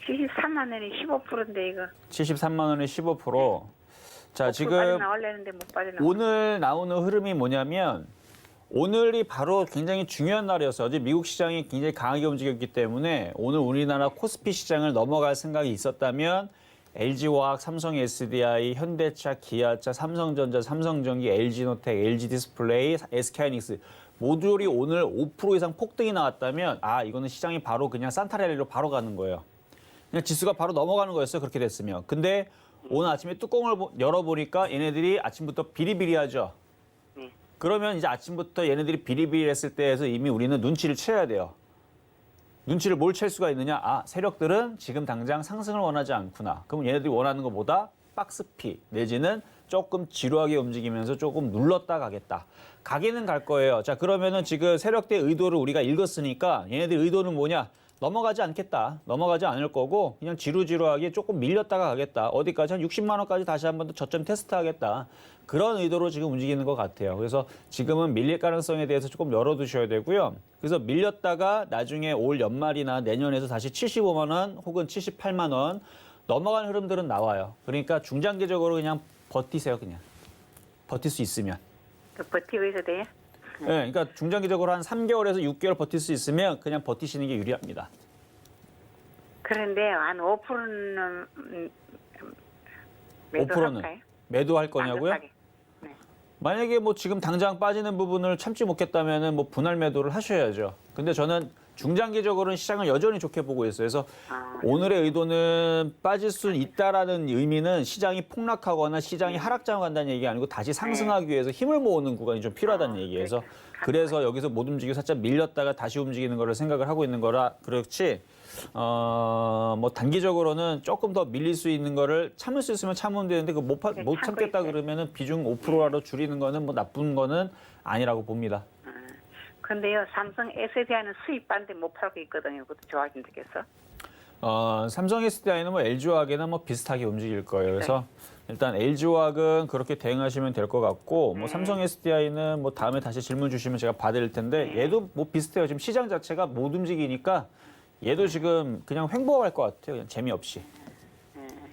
73만 원이 15%인데 이거 73만 원에 15%. 자, 지금 빠져나올려 했는데 못 빠져나오고. 오늘 나오는 흐름이 뭐냐면 오늘이 바로 굉장히 중요한 날이었어요. 어제 미국 시장이 굉장히 강하게 움직였기 때문에 오늘 우리나라 코스피 시장을 넘어갈 생각이 있었다면 LG화학, 삼성 SDI, 현대차, 기아차, 삼성전자, 삼성전기, LG노텍, LG디스플레이, SK하이닉스 모듈이 오늘 5% 이상 폭등이 나왔다면 이거는 시장이 바로 그냥 산타랠리로 바로 가는 거예요. 그냥 지수가 바로 넘어가는 거였어요. 그렇게 됐으면. 근데 오늘 아침에 뚜껑을 열어보니까 얘네들이 아침부터 비리비리하죠. 그러면 이제 아침부터 얘네들이 비리비리했을 때에서 이미 우리는 눈치를 채야 돼요. 눈치를 뭘 챌 수가 있느냐? 세력들은 지금 당장 상승을 원하지 않구나. 그럼 얘네들이 원하는 것보다 박스피 내지는 조금 지루하게 움직이면서 조금 눌렀다 가겠다. 가기는 갈 거예요. 자, 그러면은 지금 세력대 의도를 우리가 읽었으니까 얘네들 의도는 뭐냐? 넘어가지 않겠다. 넘어가지 않을 거고 그냥 지루지루하게 조금 밀렸다가 가겠다. 어디까지 한 60만 원까지 다시 한 번 더 저점 테스트하겠다. 그런 의도로 지금 움직이는 것 같아요. 그래서 지금은 밀릴 가능성에 대해서 조금 열어두셔야 되고요. 그래서 밀렸다가 나중에 올 연말이나 내년에서 다시 75만 원 혹은 78만 원 넘어간 흐름들은 나와요. 그러니까 중장기적으로 그냥 버티세요. 그냥 버틸 수 있으면. 그 버티고 있어도 돼요? 네, 그러니까 중장기적으로 한 3개월에서 6개월 버틸 수 있으면 그냥 버티시는 게 유리합니다. 그런데 한 5%는 5%는 매도할 거냐고요? 네. 만약에 뭐 지금 당장 빠지는 부분을 참지 못했다면은 뭐 분할 매도를 하셔야죠. 근데 저는 중장기적으로는 시장을 여전히 좋게 보고 있어요. 그래서 오늘의 의도는 빠질 수 있다라는 의미는 시장이 폭락하거나 시장이 하락장을 간다는 얘기가 아니고 다시 상승하기 위해서 힘을 모으는 구간이 좀 필요하다는 얘기예요. 그래서 여기서 못 움직이고 살짝 밀렸다가 다시 움직이는 거를 생각을 하고 있는 거라 그렇지. 뭐 단기적으로는 조금 더 밀릴 수 있는 거를 참을 수 있으면 참으면 되는데 그 못 참겠다 그러면은 비중 5%로 줄이는 거는 뭐 나쁜 거는 아니라고 봅니다. 근데요, 삼성 SDI는 수입 반대 못 팔고 있거든요. 그것도 좋아하긴 되겠어? 삼성 SDI는 뭐 LG화학이나 뭐 비슷하게 움직일 거예요. 그래서 일단 LG화학은 그렇게 대응하시면 될 것 같고, 뭐 삼성 SDI는 뭐 다음에 다시 질문 주시면 제가 받을 텐데 얘도 뭐 비슷해요. 지금 시장 자체가 못 움직이니까 얘도 지금 그냥 횡보할 것 같아요. 그냥 재미없이.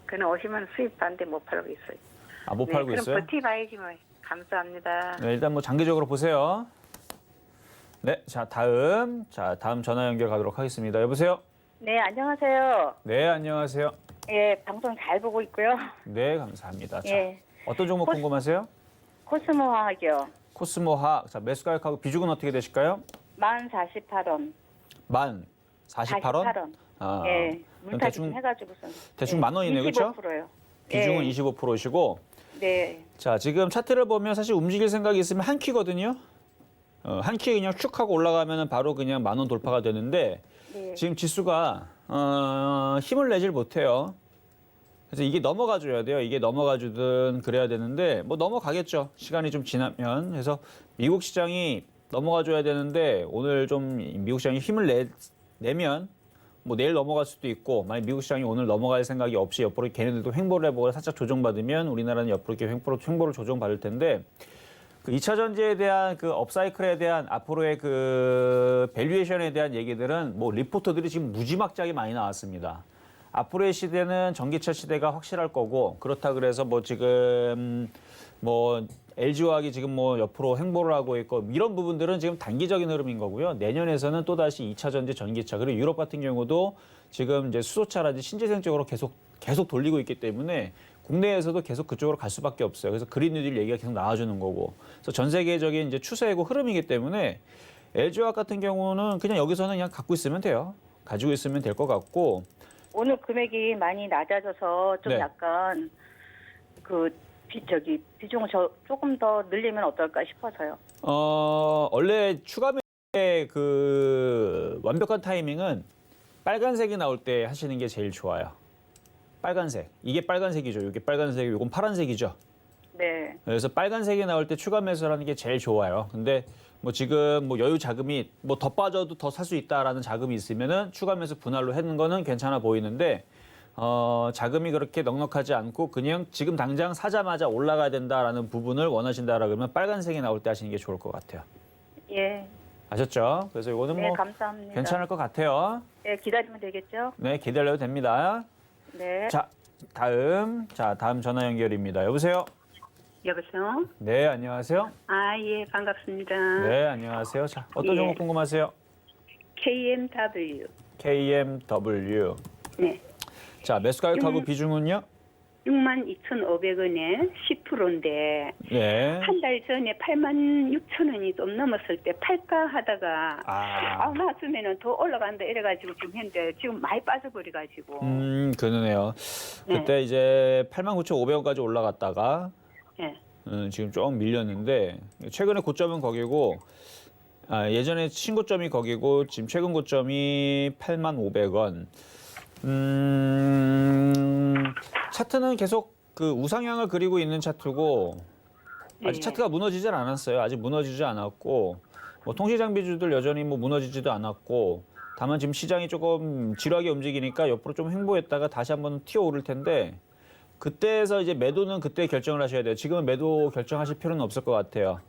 그는 오시면 수입 반대 못 팔고 있어요. 아, 못 팔고 그럼 있어요? 버티봐야지 뭐. 감사합니다. 네, 일단 뭐 장기적으로 보세요. 네, 자 다음 전화 연결 가도록 하겠습니다. 여보세요? 네, 안녕하세요. 네, 안녕하세요. 예, 방송 잘 보고 있고요. 네, 감사합니다. 자, 예, 어떤 종목 궁금하세요? 코스모화학이요. 코스모화. 자, 매수 가격하고 비중은 어떻게 되실까요? 48원. 만 48원? 아, 예, 물타기 대충- 좀 해가지고선. 대충 만 원이네요, 그렇죠? 25%요. 비중은 예. 25%시고. 네, 자, 지금 차트를 보면 사실 움직일 생각이 있으면 한 키거든요. 한 키 그냥 쭉 하고 올라가면 바로 그냥 만 원 돌파가 되는데 네. 지금 지수가 힘을 내질 못해요. 그래서 이게 넘어가 줘야 돼요. 이게 넘어가 주든 그래야 되는데 뭐 넘어가겠죠. 시간이 좀 지나면. 그래서 미국 시장이 넘어가 줘야 되는데 오늘 좀 미국 시장이 힘을 내면 뭐 내일 넘어갈 수도 있고 만약 미국 시장이 오늘 넘어갈 생각이 없이 옆으로 걔네들도 횡보를 해보고 살짝 조정받으면 우리나라는 옆으로 이렇게 횡보를 조정받을 텐데 그 2차 전지에 대한 그 업사이클에 대한 앞으로의 그 밸류에이션에 대한 얘기들은 뭐 리포터들이 지금 무지막지하게 많이 나왔습니다. 앞으로의 시대는 전기차 시대가 확실할 거고 그렇다 그래서 뭐 지금 뭐 LG화학이 지금 뭐 옆으로 횡보를 하고 있고 이런 부분들은 지금 단기적인 흐름인 거고요. 내년에서는 또 다시 2차 전지 전기차 그리고 유럽 같은 경우도 지금 이제 수소차라든지 신재생 쪽으로 계속 돌리고 있기 때문에 국내에서도 계속 그쪽으로 갈 수밖에 없어요. 그래서 그린 뉴딜 얘기가 계속 나와주는 거고. 그래서 전 세계적인 이제 추세이고 흐름이기 때문에 LG화학 같은 경우는 그냥 여기서는 그냥 갖고 있으면 돼요. 가지고 있으면 될 것 같고. 오늘 금액이 많이 낮아져서 좀 네. 약간 비중을 조금 더 늘리면 어떨까 싶어서요. 원래 추가 매수의 그 완벽한 타이밍은 빨간색이 나올 때 하시는 게 제일 좋아요. 빨간색. 이게 빨간색이죠. 이게 빨간색이고 이건 파란색이죠. 네, 그래서 빨간색이 나올 때 추가 매수를 하는 게 제일 좋아요. 근데 뭐 지금 뭐 여유 자금이 뭐 더 빠져도 더 살 수 있다라는 자금이 있으면은 추가 매수 분할로 하는 거는 괜찮아 보이는데 자금이 그렇게 넉넉하지 않고 그냥 지금 당장 사자마자 올라가야 된다라는 부분을 원하신다라 그러면 빨간색이 나올 때 하시는 게 좋을 것 같아요. 예, 아셨죠? 그래서 이거는 네, 뭐 감사합니다. 괜찮을 것 같아요. 예, 기다리면 되겠죠? 네, 기다려도 됩니다. 네. 자, 다음 전화 연결입니다. 여보세요? 여보세요? 네, 안녕하세요. 아, 예, 반갑습니다. 네, 안녕하세요. 자, 어떤 예. 종목 궁금하세요? KMW. KMW. 네. 자, 매수 가격하고 비중은요? 62,500원에 10%인데 네. 한 달 전에 86,000원이 좀 넘었을 때 팔까 하다가 나왔으면은 더 올라간다 이래가지고 지금 현재 지금 많이 빠져버려가지고 그러네요. 네. 그때 이제 89,500원까지 올라갔다가 예. 지금 좀 밀렸는데 최근에 고점은 거기고 예전에 신고점이 거기고 지금 최근 고점이 85,500원. 차트는 계속 그 우상향을 그리고 있는 차트고 아직 예. 차트가 무너지질 않았어요. 아직 무너지지 않았고 뭐 통시 장비주들 여전히 뭐 무너지지도 않았고 다만 지금 시장이 조금 지루하게 움직이니까 옆으로 좀 횡보했다가 다시 한번 튀어오를 텐데 그때에서 이제 매도는 그때 결정을 하셔야 돼요. 지금은 매도 결정하실 필요는 없을 것 같아요.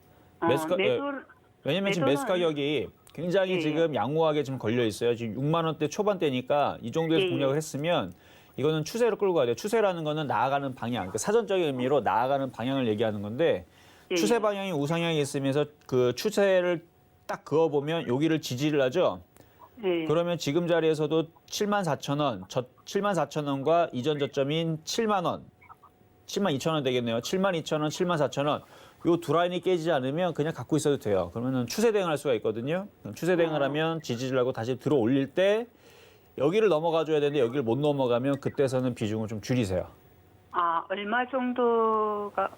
왜냐면 지금 매수 가격이 굉장히 예, 예. 지금 양호하게 지금 걸려 있어요. 지금 6만 원대 초반대니까 이 정도에서 예, 예. 공략을 했으면 이거는 추세로 끌고 가야 돼요. 추세라는 거는 나아가는 방향, 그러니까 사전적인 의미로 나아가는 방향을 얘기하는 건데 예, 추세 방향이 우상향이 있으면서 그 추세를 딱 그어보면 여기를 지지를 하죠. 예. 그러면 지금 자리에서도 74,000원, 74,000원과 이전 저점인 7만 원, 72,000원 되겠네요. 72,000원, 74,000원. 요 두 라인이 깨지지 않으면 그냥 갖고 있어도 돼요. 그러면은 추세 대응할 수가 있거든요. 그럼 추세 대응을 하면 지지를 하고 다시 들어 올릴 때 여기를 넘어가 줘야 되는데 여기를 못 넘어가면 그때서는 비중을 좀 줄이세요. 아, 얼마 정도가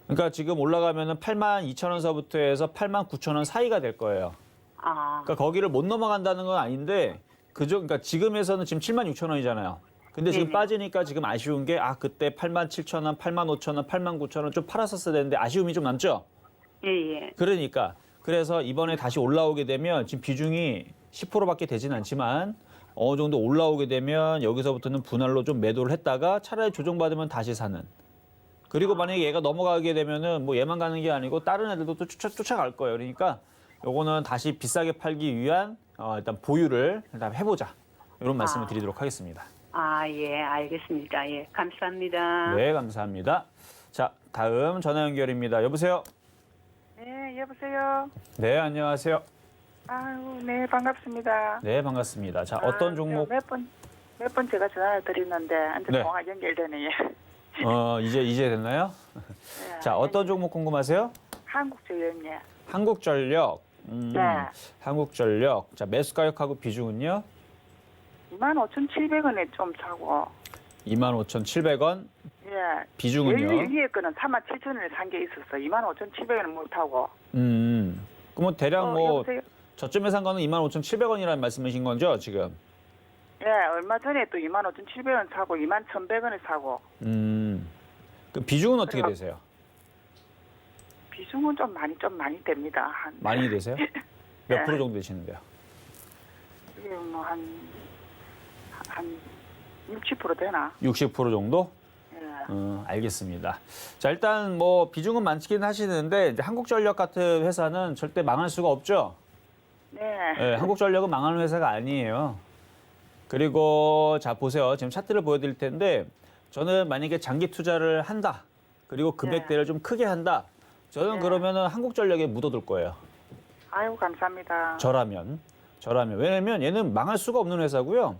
그러니까 지금 올라가면은 82,000원서부터 해서 89,000원 사이가 될 거예요. 아, 그러니까 거기를 못 넘어간다는 건 아닌데 그러니까 지금에서는 지금 76,000원이잖아요. 근데 지금 네네. 빠지니까 지금 아쉬운 게 그때 87,000원, 85,000원, 89,000원 좀 팔았었어야 되는데 아쉬움이 좀 남죠. 예, 예. 그러니까 그래서 이번에 다시 올라오게 되면 지금 비중이 10%밖에 되진 않지만 어느 정도 올라오게 되면 여기서부터는 분할로 좀 매도를 했다가 차라리 조정받으면 다시 사는. 그리고 만약에 얘가 넘어가게 되면은 뭐 얘만 가는 게 아니고 다른 애들도 또 쫓아갈 거예요. 그러니까 요거는 다시 비싸게 팔기 위한 일단 보유를 일단 해보자. 이런 말씀을 드리도록 하겠습니다. 아, 예, 알겠습니다. 예, 감사합니다. 네, 감사합니다. 자, 다음 전화 연결입니다. 여보세요? 네, 여보세요. 네, 안녕하세요. 아유, 네, 반갑습니다. 네, 반갑습니다. 자, 어떤 종목? 몇 번 제가 전화를 드렸는데 이제 네. 통화 연결되네요. 이제 됐나요? 네, 자, 어떤 종목 궁금하세요? 한국제연예. 한국전력. 네. 한국전력. 자, 매수 가격하고 비중은요? 25,700원에 좀 사고. 25,700원. 예. 비중은요? 제일 위에 거는 37,000원에 산 게 있었어. 25,700원은 못 하고. 그럼 대략 여보세요? 저점에 산 거는 25,700원이라는 말씀이신 거죠, 지금? 예, 얼마 전에 또 25,700원 사고 21,100원에 사고. 그 비중은 어떻게 그래요. 되세요? 비중은 좀 많이 됩니다. 많이 되세요? 몇 네. 프로 정도 되시는데요? 이게 뭐 한 60% 되나? 60% 정도? 예. 알겠습니다. 자, 일단 뭐 비중은 많긴 하시는데 이제 한국전력 같은 회사는 절대 망할 수가 없죠. 네. 네, 한국전력은 망하는 회사가 아니에요. 그리고 자 보세요. 지금 차트를 보여드릴 텐데 저는 만약에 장기 투자를 한다. 그리고 금액대를 좀 크게 한다. 저는 네. 그러면은 한국전력에 묻어둘 거예요. 아이고 감사합니다. 저라면. 왜냐면 얘는 망할 수가 없는 회사고요.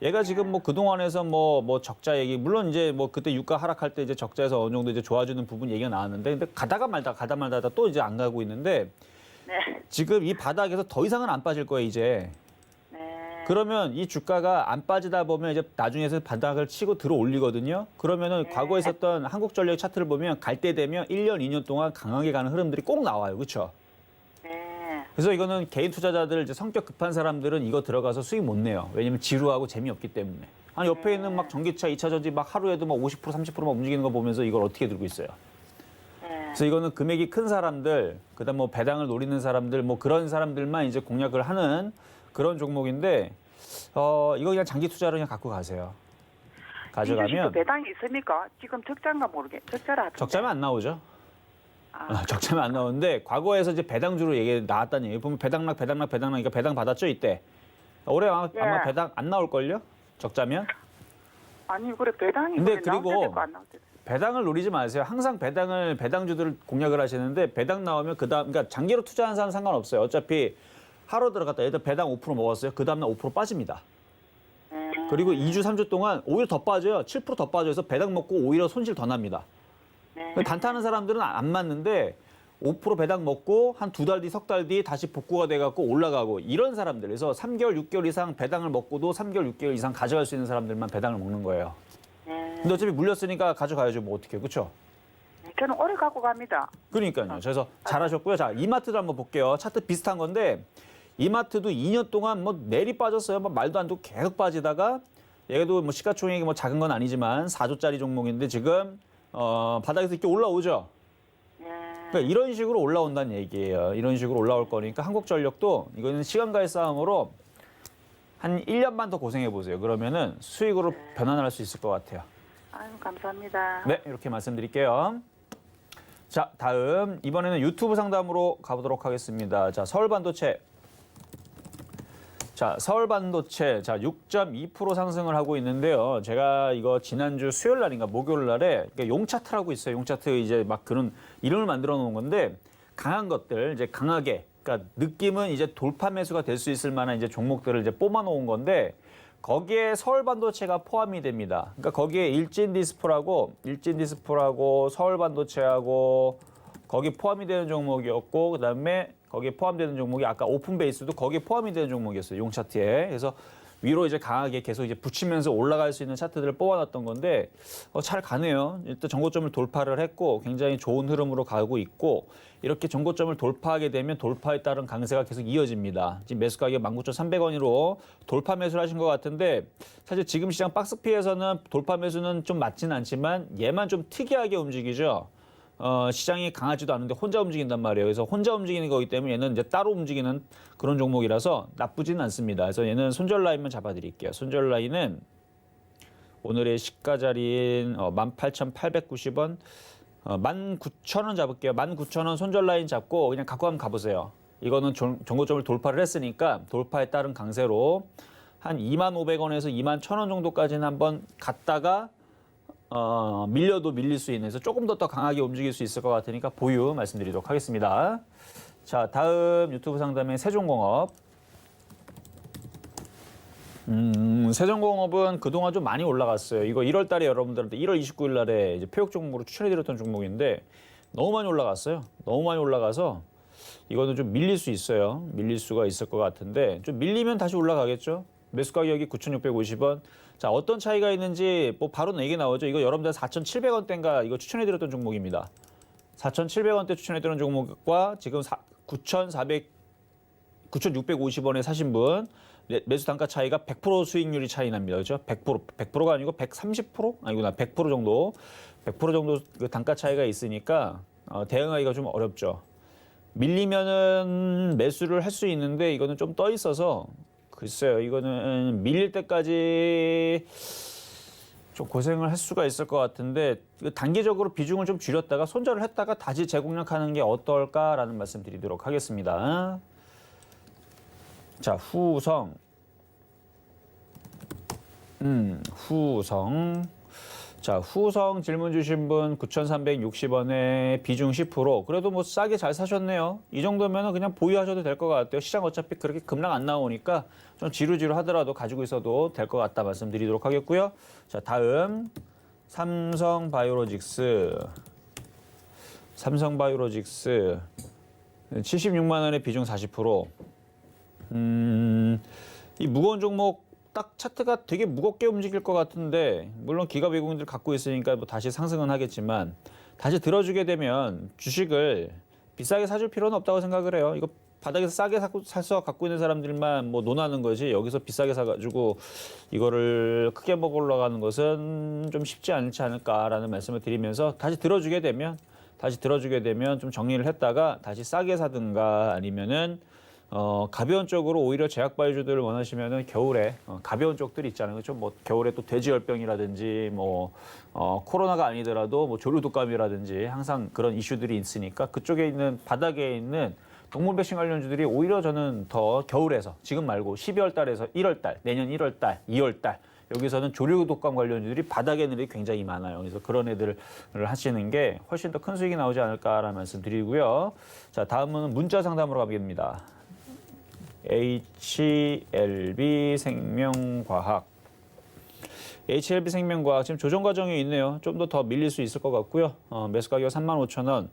얘가 지금 뭐 그동안에서 뭐 적자 얘기, 물론 이제 뭐 그때 유가 하락할 때 이제 적자에서 어느 정도 이제 좋아지는 부분 얘기가 나왔는데, 근데 가다 말다 또 이제 안 가고 있는데, 네. 지금 이 바닥에서 더 이상은 안 빠질 거예요, 이제. 네. 그러면 이 주가가 안 빠지다 보면 이제 나중에서 바닥을 치고 들어 올리거든요. 그러면은 과거에 있었던 한국전력 차트를 보면 갈 때 되면 1년, 2년 동안 강하게 가는 흐름들이 꼭 나와요. 그렇죠? 네. 그래서 이거는 개인 투자자들 이제 성격 급한 사람들은 이거 들어가서 수익 못 내요. 왜냐면 지루하고 재미없기 때문에. 아니 옆에 있는 막 전기차, 2차 전지 막 하루에도 막 50%, 30%막 움직이는 거 보면서 이걸 어떻게 들고 있어요. 네. 그래서 이거는 금액이 큰 사람들, 그다음 뭐 배당을 노리는 사람들, 뭐 그런 사람들만 이제 공략을 하는 그런 종목인데, 이거 그냥 장기 투자로 그냥 갖고 가세요. 이 가져가면 주식도 배당이 있습니까? 지금 적자인가 모르겠. 적자라 하던데. 적자면 안 나오죠. 아, 적자면 안 나오는데 과거에서 이제 배당주로 얘기 나왔다는 얘기. 보면 배당이니까 배당 받았죠 이때. 올해 아마 예. 배당 안 나올 걸요? 적자면. 아니 그래 배당이 근데 그래 나올 그리고 때도 있고 안 나올 때도 있고. 배당을 노리지 마세요. 항상 배당주들을 공략을 하시는데 배당 나오면 그러니까 장기로 투자하는 사람 상관없어요. 어차피 하루 들어갔다 일단 배당 5% 먹었어요. 그 다음날 5% 빠집니다. 그리고 2주, 3주 동안 오히려 더 빠져요. 7% 더 빠져서 배당 먹고 오히려 손실 더 납니다. 네. 단타하는 사람들은 안 맞는데 5% 배당 먹고 한 2달 뒤, 석 달 뒤 다시 복구가 돼갖고 올라가고 이런 사람들. 그래서 3개월, 6개월 이상 배당을 먹고도 3개월, 6개월 이상 가져갈 수 있는 사람들만 배당을 먹는 거예요. 근데 어차피 물렸으니까 가져가야죠. 뭐 어떻게 그렇죠? 저는 오래 갖고 갑니다. 그러니까요. 그래서 잘하셨고요. 자, 이마트도 한번 볼게요. 차트 비슷한 건데 이마트도 2년 동안 뭐 내리 빠졌어요. 뭐 말도 안 되고 계속 빠지다가 얘도 뭐 시가총액이 뭐 작은 건 아니지만 4조짜리 종목인데 지금 바닥에서 이렇게 올라오죠. 그러니까 이런 식으로 올라온다는 얘기예요. 이런 식으로 올라올 거니까 한국전력도 이거는 시간과의 싸움으로 한 1년만 더 고생해 보세요. 그러면은 수익으로 변환을 할 수 있을 것 같아요. 아유, 감사합니다. 네, 이렇게 말씀드릴게요. 자, 다음 이번에는 유튜브 상담으로 가보도록 하겠습니다. 자, 서울반도체. 자, 서울반도체 6.2% 상승을 하고 있는데요. 제가 이거 지난주 수요일 날인가 목요일 날에 용차트라고 있어요. 용차트 이제 막 그런 이름을 만들어 놓은 건데 강한 것들 이제 강하게 그러니까 느낌은 이제 돌파 매수가 될 수 있을 만한 이제 종목들을 이제 뽑아 놓은 건데 거기에 서울반도체가 포함이 됩니다. 그러니까 거기에 일진디스프라고 서울반도체하고 거기 포함이 되는 종목이었고 그다음에 거기에 포함되는 종목이 아까 오픈베이스도 거기에 포함이 되는 종목이었어요. 용 차트에. 그래서 위로 이제 강하게 계속 이제 붙이면서 올라갈 수 있는 차트들을 뽑아놨던 건데 잘 가네요. 일단 전고점을 돌파를 했고 굉장히 좋은 흐름으로 가고 있고 이렇게 전고점을 돌파하게 되면 돌파에 따른 강세가 계속 이어집니다. 지금 매수 가격 19,300원으로 돌파 매수를 하신 것 같은데 사실 지금 시장 박스피에서는 돌파 매수는 좀 맞지는 않지만 얘만 좀 특이하게 움직이죠. 시장이 강하지도 않은데 혼자 움직인단 말이에요. 그래서 혼자 움직이는 거기 때문에 얘는 이제 따로 움직이는 그런 종목이라서 나쁘지는 않습니다. 그래서 얘는 손절 라인만 잡아드릴게요. 손절 라인은 오늘의 시가 자리인 18,890원, 19,000원 잡을게요. 19,000원 손절 라인 잡고 그냥 갖고 한번 가보세요. 이거는 전고점을 돌파를 했으니까 돌파에 따른 강세로 한 25,500원에서 21,000원 정도까지는 한번 갔다가 밀려도 밀릴 수 있는, 그래서 조금 더 강하게 움직일 수 있을 것 같으니까 보유 말씀드리도록 하겠습니다. 자, 다음 유튜브 상담의 세종공업. 세종공업은 그동안 좀 많이 올라갔어요. 이거 1월 달에 여러분들한테 1월 29일 날에 이제 표역 종목으로 추천해드렸던 종목인데 너무 많이 올라갔어요. 너무 많이 올라가서 이거는 좀 밀릴 수 있어요. 밀릴 수가 있을 것 같은데 좀 밀리면 다시 올라가겠죠. 매수 가격이 9,650원. 자, 어떤 차이가 있는지 뭐 바로 얘기 나오죠. 이거 여러분들 4,700원대인가 이거 추천해드렸던 종목입니다. 4,700원대 추천해드렸던 종목과 지금 9,650원에 사신 분 매수 단가 차이가 100% 수익률이 차이 납니다. 그렇죠? 100%가 아니고 130%? 아니구나. 100% 정도. 100% 정도 그 단가 차이가 있으니까 대응하기가 좀 어렵죠. 밀리면은 매수를 할 수 있는데 이거는 좀 떠 있어서 글쎄요. 이거는 밀릴 때까지 좀 고생을 할 수가 있을 것 같은데 단기적으로 비중을 좀 줄였다가 손절을 했다가 다시 재공략하는 게 어떨까라는 말씀 드리도록 하겠습니다. 자, 후성. 후성. 자, 후성 질문 주신 분 9,360원에 비중 10%. 그래도 뭐 싸게 잘 사셨네요. 이 정도면 그냥 보유하셔도 될 것 같아요. 시장 어차피 그렇게 급락 안 나오니까 좀 지루지루 하더라도 가지고 있어도 될 것 같다 말씀드리도록 하겠고요. 자, 다음 삼성바이오로직스. 삼성바이오로직스 76만 원에 비중 40%. 이 무거운 종목 딱 차트가 되게 무겁게 움직일 것 같은데 물론 기업 외국인들 갖고 있으니까 뭐 다시 상승은 하겠지만 다시 들어주게 되면 주식을 비싸게 사줄 필요는 없다고 생각을 해요. 이거 바닥에서 싸게 사서 갖고 있는 사람들만 뭐 논하는 거지 여기서 비싸게 사가지고 이거를 크게 먹으러 올라가는 것은 좀 쉽지 않지 않을까라는 말씀을 드리면서 다시 들어주게 되면 좀 정리를 했다가 다시 싸게 사든가 아니면은 가벼운 쪽으로 오히려 제약바이오주들을 원하시면은 겨울에 가벼운 쪽들이 있잖아요. 그렇죠? 뭐 겨울에 또 돼지열병이라든지 뭐 코로나가 아니더라도 뭐 조류독감이라든지 항상 그런 이슈들이 있으니까 그쪽에 있는 바닥에 있는 동물 백신 관련주들이 오히려 저는 더 겨울에서 지금 말고 12월 달에서 1월 달, 내년 1월 달, 2월 달 여기서는 조류독감 관련주들이 바닥에 있는 애들이 굉장히 많아요. 그래서 그런 애들을 하시는 게 훨씬 더 큰 수익이 나오지 않을까라는 말씀 드리고요. 자, 다음은 문자 상담으로 가겠습니다. HLB 생명과학. HLB 생명과학 지금 조정 과정에 있네요. 좀 더 밀릴 수 있을 것 같고요. 매수 가격 35,000원.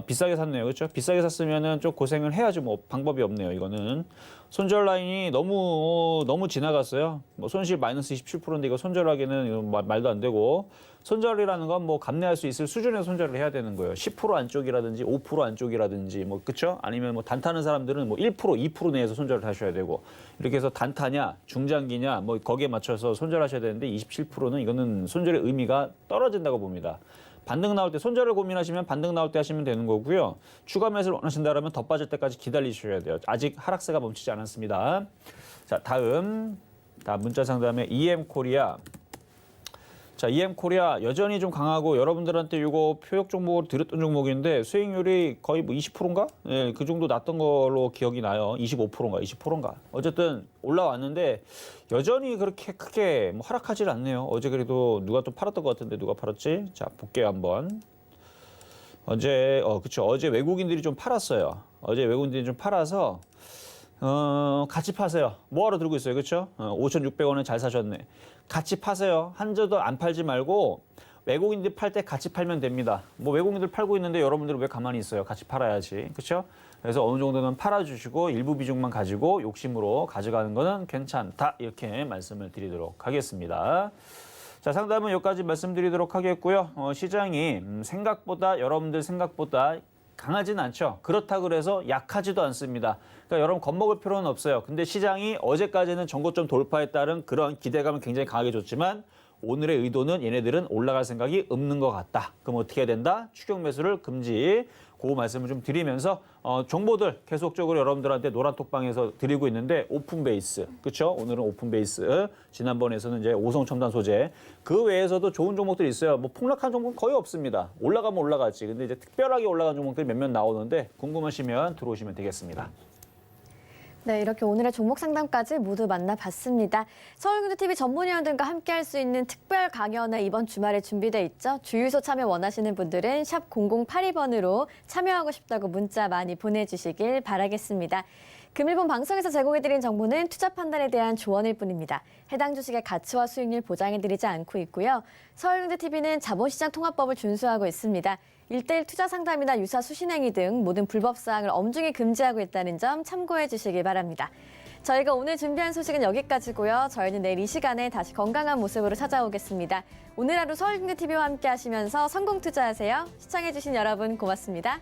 비싸게 샀네요. 그렇죠? 비싸게 샀으면은 좀 고생을 해야지 뭐 방법이 없네요. 이거는 손절 라인이 너무 지나갔어요. 뭐 손실 마이너스 27%인데 이거 손절하기는 이거 말도 안 되고 손절이라는 건 뭐 감내할 수 있을 수준의 손절을 해야 되는 거예요. 10% 안쪽이라든지 5% 안쪽이라든지 뭐 그렇죠? 아니면 뭐 단타는 사람들은 뭐 1%, 2% 내에서 손절을 하셔야 되고 이렇게 해서 단타냐, 중장기냐 뭐 거기에 맞춰서 손절하셔야 되는데 27%는 이거는 손절의 의미가 떨어진다고 봅니다. 반등 나올 때 손절을 고민하시면 반등 나올 때 하시면 되는 거고요. 추가 매수를 원하신다면 더 빠질 때까지 기다리셔야 돼요. 아직 하락세가 멈추지 않았습니다. 자, 다음 문자 상담의 EM코리아. 자, EM코리아 여전히 좀 강하고 여러분들한테 이거 표적 종목으로 드렸던 종목인데 수익률이 거의 뭐 20%인가? 예, 그 정도 났던 걸로 기억이 나요. 25%인가 20%인가. 어쨌든 올라왔는데 여전히 그렇게 크게 뭐 하락하질 않네요. 어제 그래도 누가 또 팔았던 것 같은데 누가 팔았지? 자, 볼게요 한번. 어제 외국인들이 좀 팔았어요. 어제 외국인들이 좀 팔아서 같이 파세요. 뭐하러 들고 있어요, 그렇죠? 5,600원에 잘 사셨네. 같이 파세요. 한 주도 안 팔지 말고 외국인들 팔 때 같이 팔면 됩니다. 뭐 외국인들 팔고 있는데 여러분들은 왜 가만히 있어요? 같이 팔아야지, 그렇죠? 그래서 어느 정도는 팔아주시고 일부 비중만 가지고 욕심으로 가져가는 거는 괜찮다 이렇게 말씀을 드리도록 하겠습니다. 자, 상담은 여기까지 말씀드리도록 하겠고요. 시장이 생각보다 여러분들 생각보다 강하진 않죠. 그렇다고 그래서 약하지도 않습니다. 그러니까 여러분 겁먹을 필요는 없어요. 근데 시장이 어제까지는 전고점 돌파에 따른 그런 기대감을 굉장히 강하게 줬지만 오늘의 의도는 얘네들은 올라갈 생각이 없는 것 같다. 그럼 어떻게 해야 된다? 추격 매수를 금지. 그 말씀을 좀 드리면서 정보들 계속적으로 여러분들한테 노란톡방에서 드리고 있는데 오픈 베이스, 그렇죠? 오늘은 오픈 베이스. 지난번에서는 이제 오성 첨단 소재. 그 외에서도 좋은 종목들이 있어요. 뭐 폭락한 종목은 거의 없습니다. 올라가면 올라갔지. 근데 이제 특별하게 올라간 종목들이 몇몇 나오는데 궁금하시면 들어오시면 되겠습니다. 네, 이렇게 오늘의 종목 상담까지 모두 만나봤습니다. 서울경제TV 전문위원들과 함께할 수 있는 특별 강연은 이번 주말에 준비돼 있죠. 주유소 참여 원하시는 분들은 샵 0082번으로 참여하고 싶다고 문자 많이 보내주시길 바라겠습니다. 금일본 방송에서 제공해드린 정보는 투자 판단에 대한 조언일 뿐입니다. 해당 주식의 가치와 수익률 보장해드리지 않고 있고요. 서울경제TV는 자본시장 통합법을 준수하고 있습니다. 1:1 투자 상담이나 유사 수신행위 등 모든 불법 사항을 엄중히 금지하고 있다는 점 참고해 주시기 바랍니다. 저희가 오늘 준비한 소식은 여기까지고요. 저희는 내일 이 시간에 다시 건강한 모습으로 찾아오겠습니다. 오늘 하루 서울경제TV와 함께 하시면서 성공 투자하세요. 시청해 주신 여러분 고맙습니다.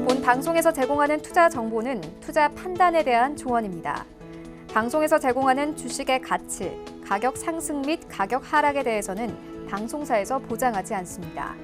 본 방송에서 제공하는 투자 정보는 투자 판단에 대한 조언입니다. 방송에서 제공하는 주식의 가치, 가격 상승 및 가격 하락에 대해서는 방송사에서 보장하지 않습니다.